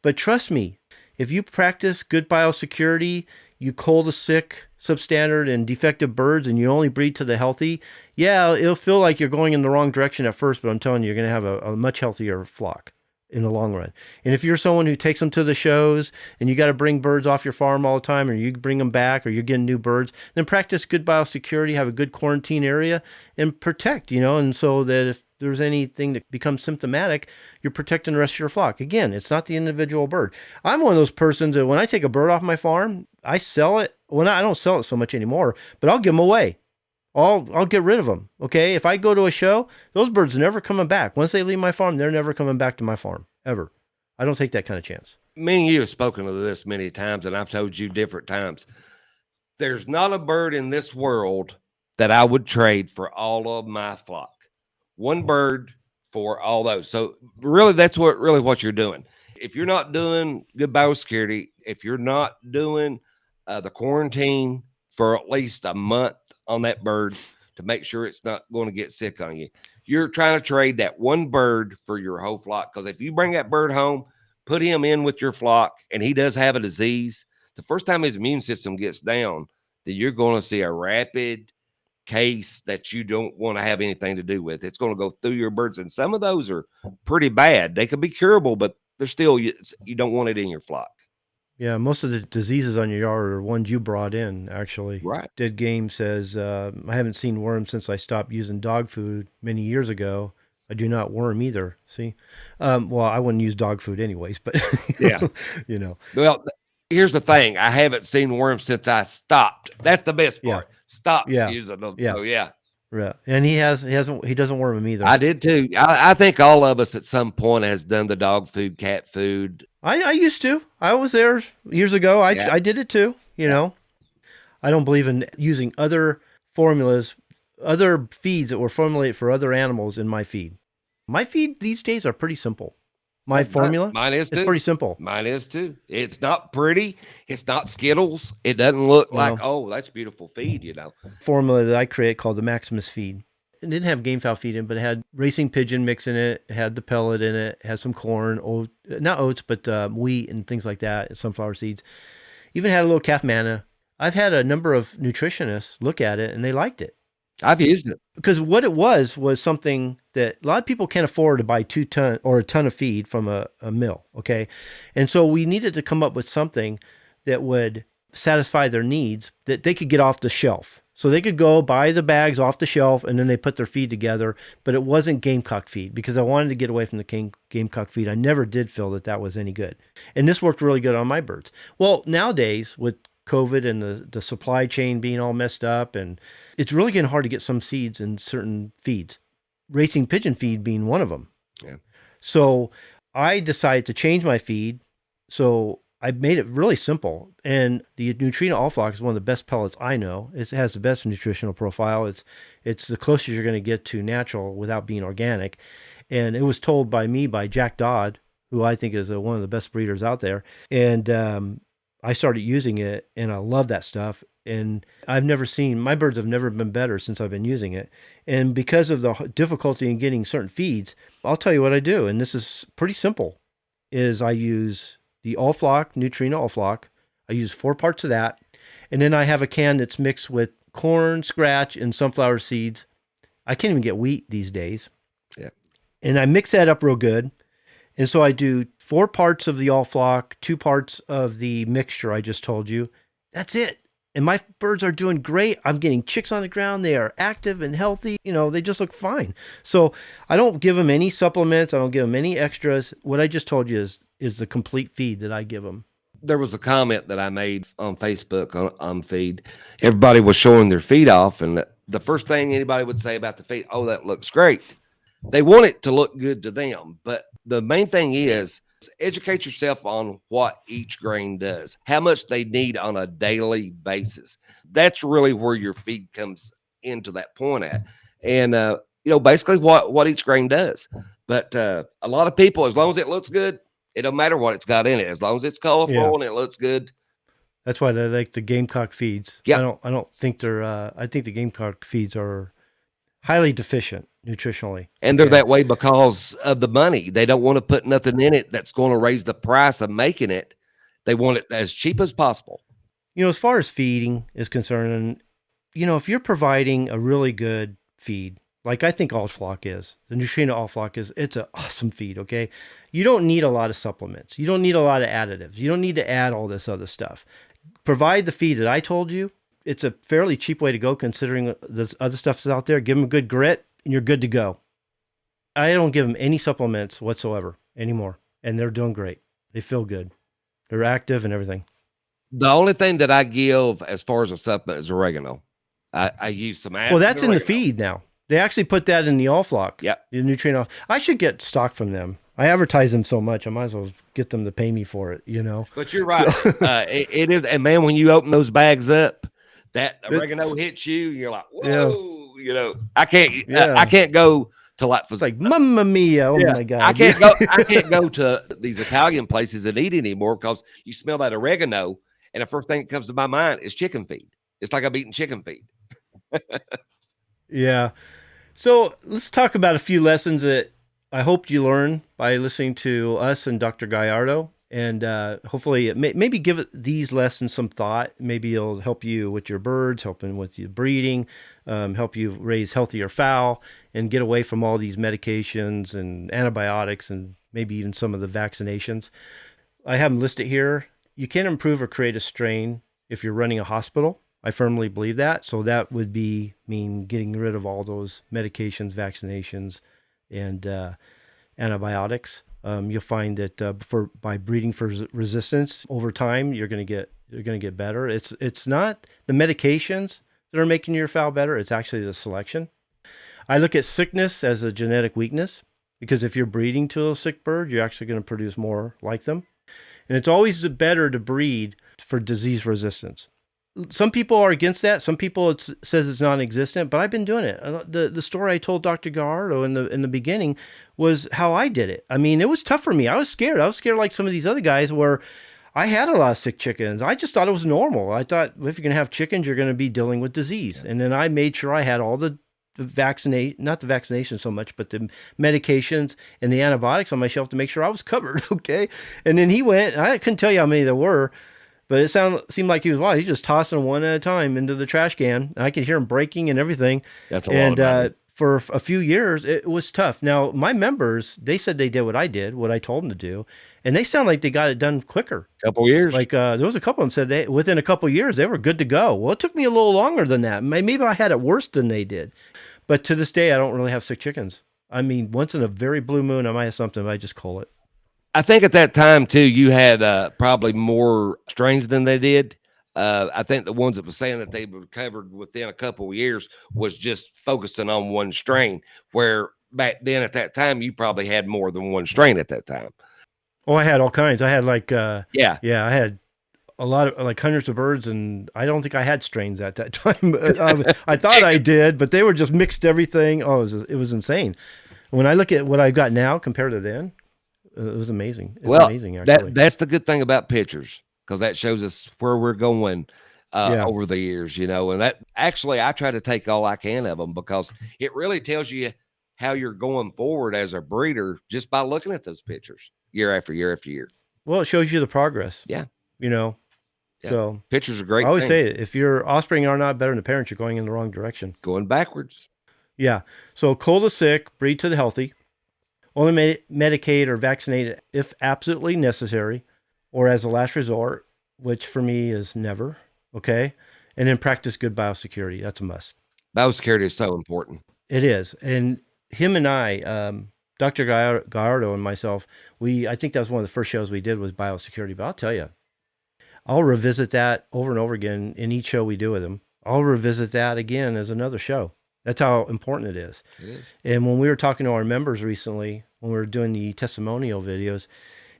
But trust me, if you practice good biosecurity, you cull the sick, substandard, and defective birds, and you only breed to the healthy, yeah, it'll feel like you're going in the wrong direction at first, but I'm telling you, you're going to have a much healthier flock in the long run. And if you're someone who takes them to the shows and you got to bring birds off your farm all the time, or you bring them back, or you're getting new birds, then practice good biosecurity, have a good quarantine area, and protect, and so that if there's anything that becomes symptomatic, you're protecting the rest of your flock. Again, it's not the individual bird. I'm one of those persons that when I take a bird off my farm, I sell it. Well, I don't sell it so much anymore, but I'll give them away. I'll get rid of them. Okay. If I go to a show, those birds are never coming back. Once they leave my farm, they're never coming back to my farm ever. I don't take that kind of chance. Me and you have spoken of this many times, and I've told you different times. There's not a bird in this world that I would trade for all of my flock. One bird for all those. So really, that's what you're doing. If you're not doing good biosecurity, if you're not doing the quarantine for at least a month on that bird to make sure it's not going to get sick on you, you're trying to trade that one bird for your whole flock. Because if you bring that bird home, put him in with your flock, and he does have a disease, the first time his immune system gets down, then you're going to see a rapid case that you don't want to have anything to do with. It's going to go through your birds, and some of those are pretty bad. They could be curable, but they're still, you don't want it in your flock. Yeah, most of the diseases on your yard are ones you brought in, actually. Right. Dead Game says, I haven't seen worms since I stopped using dog food many years ago. I do not worm either. See? Well, I wouldn't use dog food anyways, but yeah. Well, here's the thing. I haven't seen worms since I stopped. That's the best part. Stop using them. Yeah. So, yeah. Right. And he doesn't worm them either. I did too. I think all of us at some point has done the dog food, cat food. I used to. I was there years ago. I did it too. I don't believe in using other formulas, other feeds that were formulated for other animals in my feed. My feed these days are pretty simple. My formula, mine is too. It's pretty simple. Mine is too. It's not pretty. It's not Skittles. It doesn't look like, oh, that's beautiful feed, Formula that I create called the Maximus feed. It didn't have game fowl feed in, but it had racing pigeon mix in it. It had the pellet in it. It had some corn, not oats, but wheat and things like that, and sunflower seeds. Even had a little calf manna. I've had a number of nutritionists look at it, and they liked it. I've used it. Because what it was something that a lot of people can't afford to buy 2 ton or a ton of feed from a mill, okay? And so we needed to come up with something that would satisfy their needs, that they could get off the shelf. So they could go buy the bags off the shelf, and then they put their feed together, but it wasn't gamecock feed because I wanted to get away from the gamecock feed. I never did feel that was any good. And this worked really good on my birds. Well, nowadays with COVID and the supply chain being all messed up, and it's really getting hard to get some seeds in certain feeds, racing pigeon feed being one of them. Yeah. So I decided to change my feed. So I made it really simple. And the Neutrino All Flock is one of the best pellets I know. It has the best nutritional profile. It's the closest you're going to get to natural without being organic. And it was told by Jack Dodd, who I think is one of the best breeders out there. And I started using it, and I love that stuff. And my birds have never been better since I've been using it. And because of the difficulty in getting certain feeds, I'll tell you what I do. And this is pretty simple. is I use the all flock, Neutrino all flock. I use 4 parts of that. And then I have a can that's mixed with corn, scratch, and sunflower seeds. I can't even get wheat these days. Yeah. And I mix that up real good. And so I do 4 parts of the all flock, 2 parts of the mixture I just told you. That's it. And my birds are doing great. I'm getting chicks on the ground. They are active and healthy. You know, they just look fine. So I don't give them any supplements. I don't give them any extras. What I just told you is the complete feed that I give them. There was a comment that I made on Facebook on feed. Everybody was showing their feed off, and the first thing anybody would say about the feed, oh, that looks great. They want it to look good to them, but the main thing is educate yourself on what each grain does, how much they need on a daily basis. That's really where your feed comes into that point at. And, basically what each grain does. But a lot of people, as long as it looks good, it don't matter what it's got in it. As long as it's colorful and it looks good. That's why they like the Gamecock feeds. Yeah. I don't think they're, I think the Gamecock feeds are highly deficient nutritionally. And they're that way because of the money. They don't want to put nothing in it that's going to raise the price of making it. They want it as cheap as possible. As far as feeding is concerned, if you're providing a really good feed, like I think all flock is, the Neutrino all flock it's an awesome feed. Okay. You don't need a lot of supplements. You don't need a lot of additives. You don't need to add all this other stuff. Provide the feed that I told you. It's a fairly cheap way to go considering the other stuff that's out there. Give them a good grit and you're good to go. I don't give them any supplements whatsoever anymore. And they're doing great. They feel good. They're active and everything. The only thing that I give as far as a supplement is oregano. I use some acid. Well, that's in oregano. the feed now. They actually put that in the all flock. Yeah. The Neutrino. I should get stock from them. I advertise them so much. I might as well get them to pay me for it, But you're right. So, it is. And man, when you open those bags up, that oregano hits you, you're like, whoa, I can't go to like, it's like, Mamma Mia. Oh my God. I can't go to these Italian places and eat anymore because you smell that oregano. And the first thing that comes to my mind is chicken feed. It's like I'm eating chicken feed. Yeah. So let's talk about a few lessons that I hope you learn by listening to us and Dr. Gallardo. And hopefully maybe give these lessons some thought. Maybe it'll help you with your birds, helping with your breeding, help you raise healthier fowl and get away from all these medications and antibiotics and maybe even some of the vaccinations. I have them listed here. You can't improve or create a strain if you're running a hospital. I firmly believe that. So that would mean getting rid of all those medications, vaccinations, and antibiotics. You'll find that by breeding for resistance over time, you're going to get better. It's not the medications that are making your fowl better. It's actually the selection. I look at sickness as a genetic weakness because if you're breeding to a sick bird, you're actually going to produce more like them. And it's always better to breed for disease resistance. Some people are against that. Some people says it's non-existent, but I've been doing it. The story I told Dr. Gallardo in the beginning was how I did it. I mean, it was tough for me. I was scared. I was scared like some of these other guys where I had a lot of sick chickens. I just thought it was normal. I thought if you're going to have chickens, you're going to be dealing with disease. And then I made sure I had all the not the vaccination so much, but the medications and the antibiotics on my shelf to make sure I was covered. Okay. And then he went, I couldn't tell you how many there were, but it seemed like he's just tossing one at a time into the trash can. I could hear him breaking and everything. That's a lot of money. For a few years, it was tough. Now, my members, they said they did what I did, what I told them to do, and they sound like they got it done quicker. Couple years. Like there was a couple of them said within a couple of years, they were good to go. Well, it took me a little longer than that. Maybe I had it worse than they did. But to this day, I don't really have sick chickens. I mean, once in a very blue moon, I might have something, but I just cull it. I think at that time, too, you had probably more strains than they did. I think the ones that were saying that they were covered within a couple of years was just focusing on one strain, where back then at that time, you probably had more than one strain at that time. Oh, I had all kinds. I had like, I had a lot of like hundreds of birds, and I don't think I had strains at that time. I thought I did, but they were just mixed everything. Oh, it was insane. When I look at what I've got now compared to then, it was amazing. It's amazing, actually. That's the good thing about pictures, because that shows us where we're going over the years, and that actually I try to take all I can of them because it really tells you how you're going forward as a breeder just by looking at those pictures. year after year after year. Well, it shows you the progress. Yeah. You know, Yeah. so Pictures are great. I always thing. say it, if your offspring are not better than the parents, you're going in the wrong direction. Going backwards. Yeah. So cull the sick, breed to the healthy. Only medicate or vaccinate if absolutely necessary or as a last resort, which for me is never. Okay. And then practice good biosecurity. That's a must. Biosecurity is so important. It is. And him and I, Dr. Gallardo and myself, I think that was one of the first shows we did was biosecurity. But I'll tell you, I'll revisit that over and over again in each show we do with him. I'll revisit that again as another show. That's how important it is. It is. And when we were talking to our members recently, when we were doing the testimonial videos,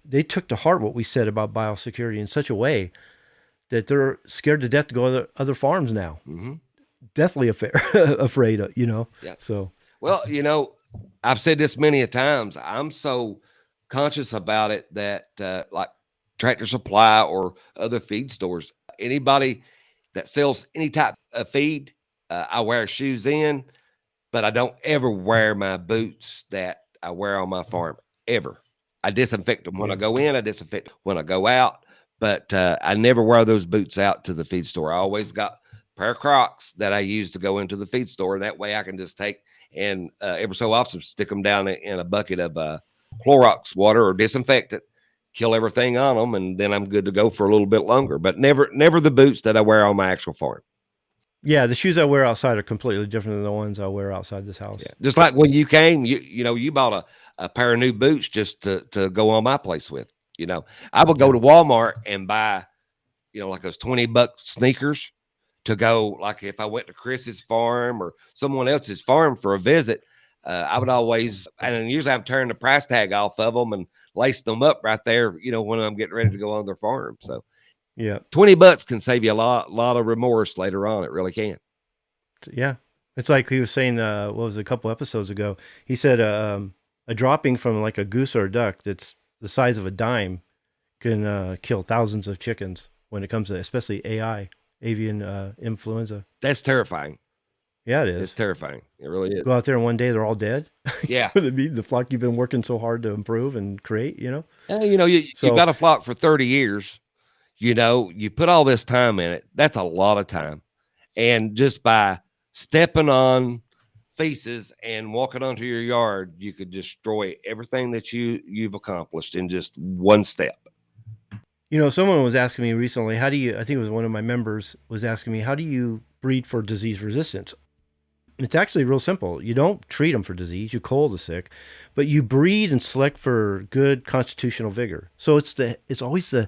they took to heart what we said about biosecurity in such a way that they're scared to death to go to other farms now. Mm-hmm. Deathly afraid of, you know? Yeah. So, well, you know, I've said this many a times. I'm so conscious about it that like Tractor Supply or other feed stores, anybody that sells any type of feed, I wear shoes in, but I don't ever wear my boots that I wear on my farm, ever. I disinfect them when I go in, I disinfect when I go out, but I never wear those boots out to the feed store. I always got a pair of Crocs that I use to go into the feed store, and that way I can just take and every so often stick them down in a bucket of Clorox water or disinfect it, kill everything on them, and then I'm good to go for a little bit longer, but never the boots that I wear on my actual farm. yeah, the shoes I wear outside are completely different than the ones I wear outside this house. Yeah. Just like when you came, you bought a pair of new boots just to go on my place with. You know, I would go to Walmart and buy, like those $20 sneakers to go. Like if I went to Chris's farm or someone else's farm for a visit, I would always, and usually I'm turning the price tag off of them and lace them up right there, when I'm getting ready to go on their farm. So yeah, $20 can save you a lot of remorse later on. It really can. Yeah. It's like he was saying, what was it, a couple episodes ago? He said a dropping from like a goose or a duck that's the size of a dime can kill thousands of chickens when it comes to especially avian influenza. That's terrifying. Yeah, it is. It's terrifying. It really is. Go out there and one day they're all dead. Yeah. The flock you've been working so hard to improve and create, And, you got a flock for 30 years. You put all this time in it. That's a lot of time. And just by stepping on feces and walking onto your yard, you could destroy everything that you've accomplished in just one step. Someone was asking me recently, I think it was one of my members was asking me, how do you breed for disease resistance? It's actually real simple. You don't treat them for disease. You cull the sick, but you breed and select for good constitutional vigor. So it's always the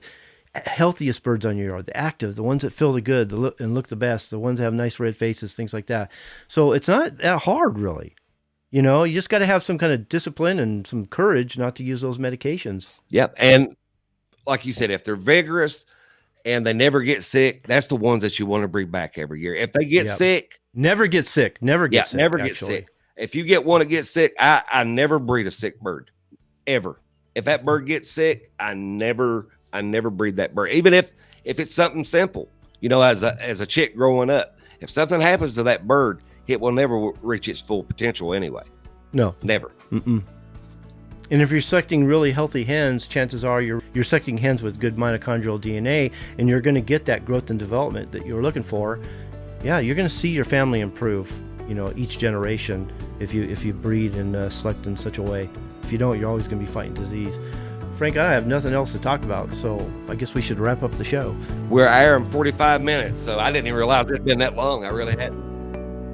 healthiest birds on your yard, the active, the ones that feel the good, look the best, the ones that have nice red faces, things like that. So it's not that hard, really. You just got to have some kind of discipline and some courage not to use those medications. Yep. And like you said, if they're vigorous and they never get sick, that's the ones that you want to bring back every year. If they get sick, never get sick. Never get sick. If you get one that gets sick, I never breed a sick bird, ever. If that bird gets sick, I never breed that bird, even if it's something simple. As a chick growing up, if something happens to that bird, it will never reach its full potential anyway. No, never. Mm-mm. And if you're selecting really healthy hens, chances are you're selecting hens with good mitochondrial DNA, and you're going to get that growth and development that you're looking for. Yeah, you're going to see your family improve, each generation if you breed and select in such a way. If you don't, you're always going to be fighting disease. Frank, I have nothing else to talk about, so I guess we should wrap up the show. We're airing 45 minutes, so I didn't even realize it'd been that long. I really hadn't.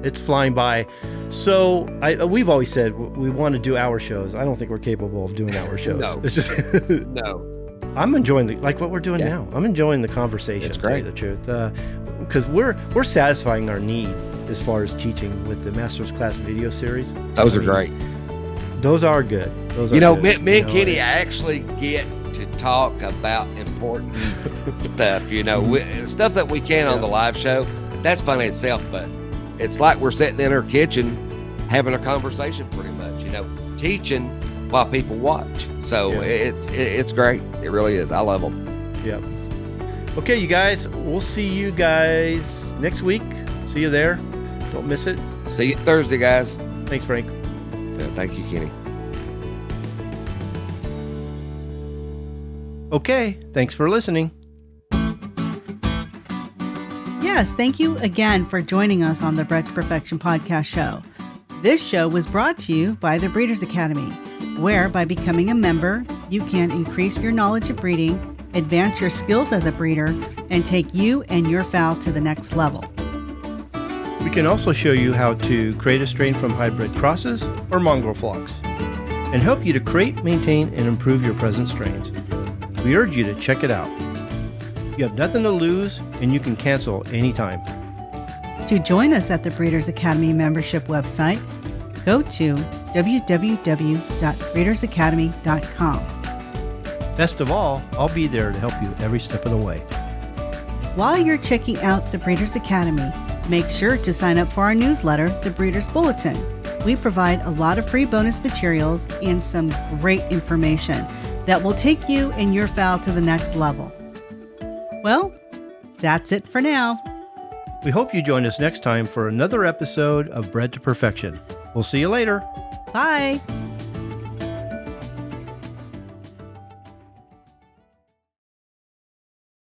It's flying by. So we've always said we want to do hour shows. I don't think we're capable of doing hour shows. No. It's just No. I'm enjoying like what we're doing now. I'm enjoying the conversation. It's great. To tell you the truth, because we're satisfying our need as far as teaching with the Master's Class video series. Those are great. Those are good. Those are good. Me and Kenny actually get to talk about important stuff. Stuff that we can on the live show. That's funny itself, but it's like we're sitting in our kitchen having a conversation pretty much, teaching while people watch. So it's great. It really is. I love them. Yeah. Okay, you guys, we'll see you guys next week. See you there. Don't miss it. See you Thursday, guys. Thanks, Frank. Thank you, Kenny. Okay, thanks for listening. Yes, thank you again for joining us on the Bred to Perfection podcast show. This show was brought to you by the Breeders Academy, where by becoming a member, you can increase your knowledge of breeding, advance your skills as a breeder, and take you and your fowl to the next level. We can also show you how to create a strain from hybrid crosses or mongrel flocks, and help you to create, maintain, and improve your present strains. We urge you to check it out. You have nothing to lose, and you can cancel anytime. To join us at the Breeders Academy membership website, go to www.breedersacademy.com. Best of all, I'll be there to help you every step of the way. While you're checking out the Breeders Academy, make sure to sign up for our newsletter, The Breeders Bulletin. We provide a lot of free bonus materials and some great information that will take you and your fowl to the next level. Well, that's it for now. We hope you join us next time for another episode of Bred to Perfection. We'll see you later. Bye.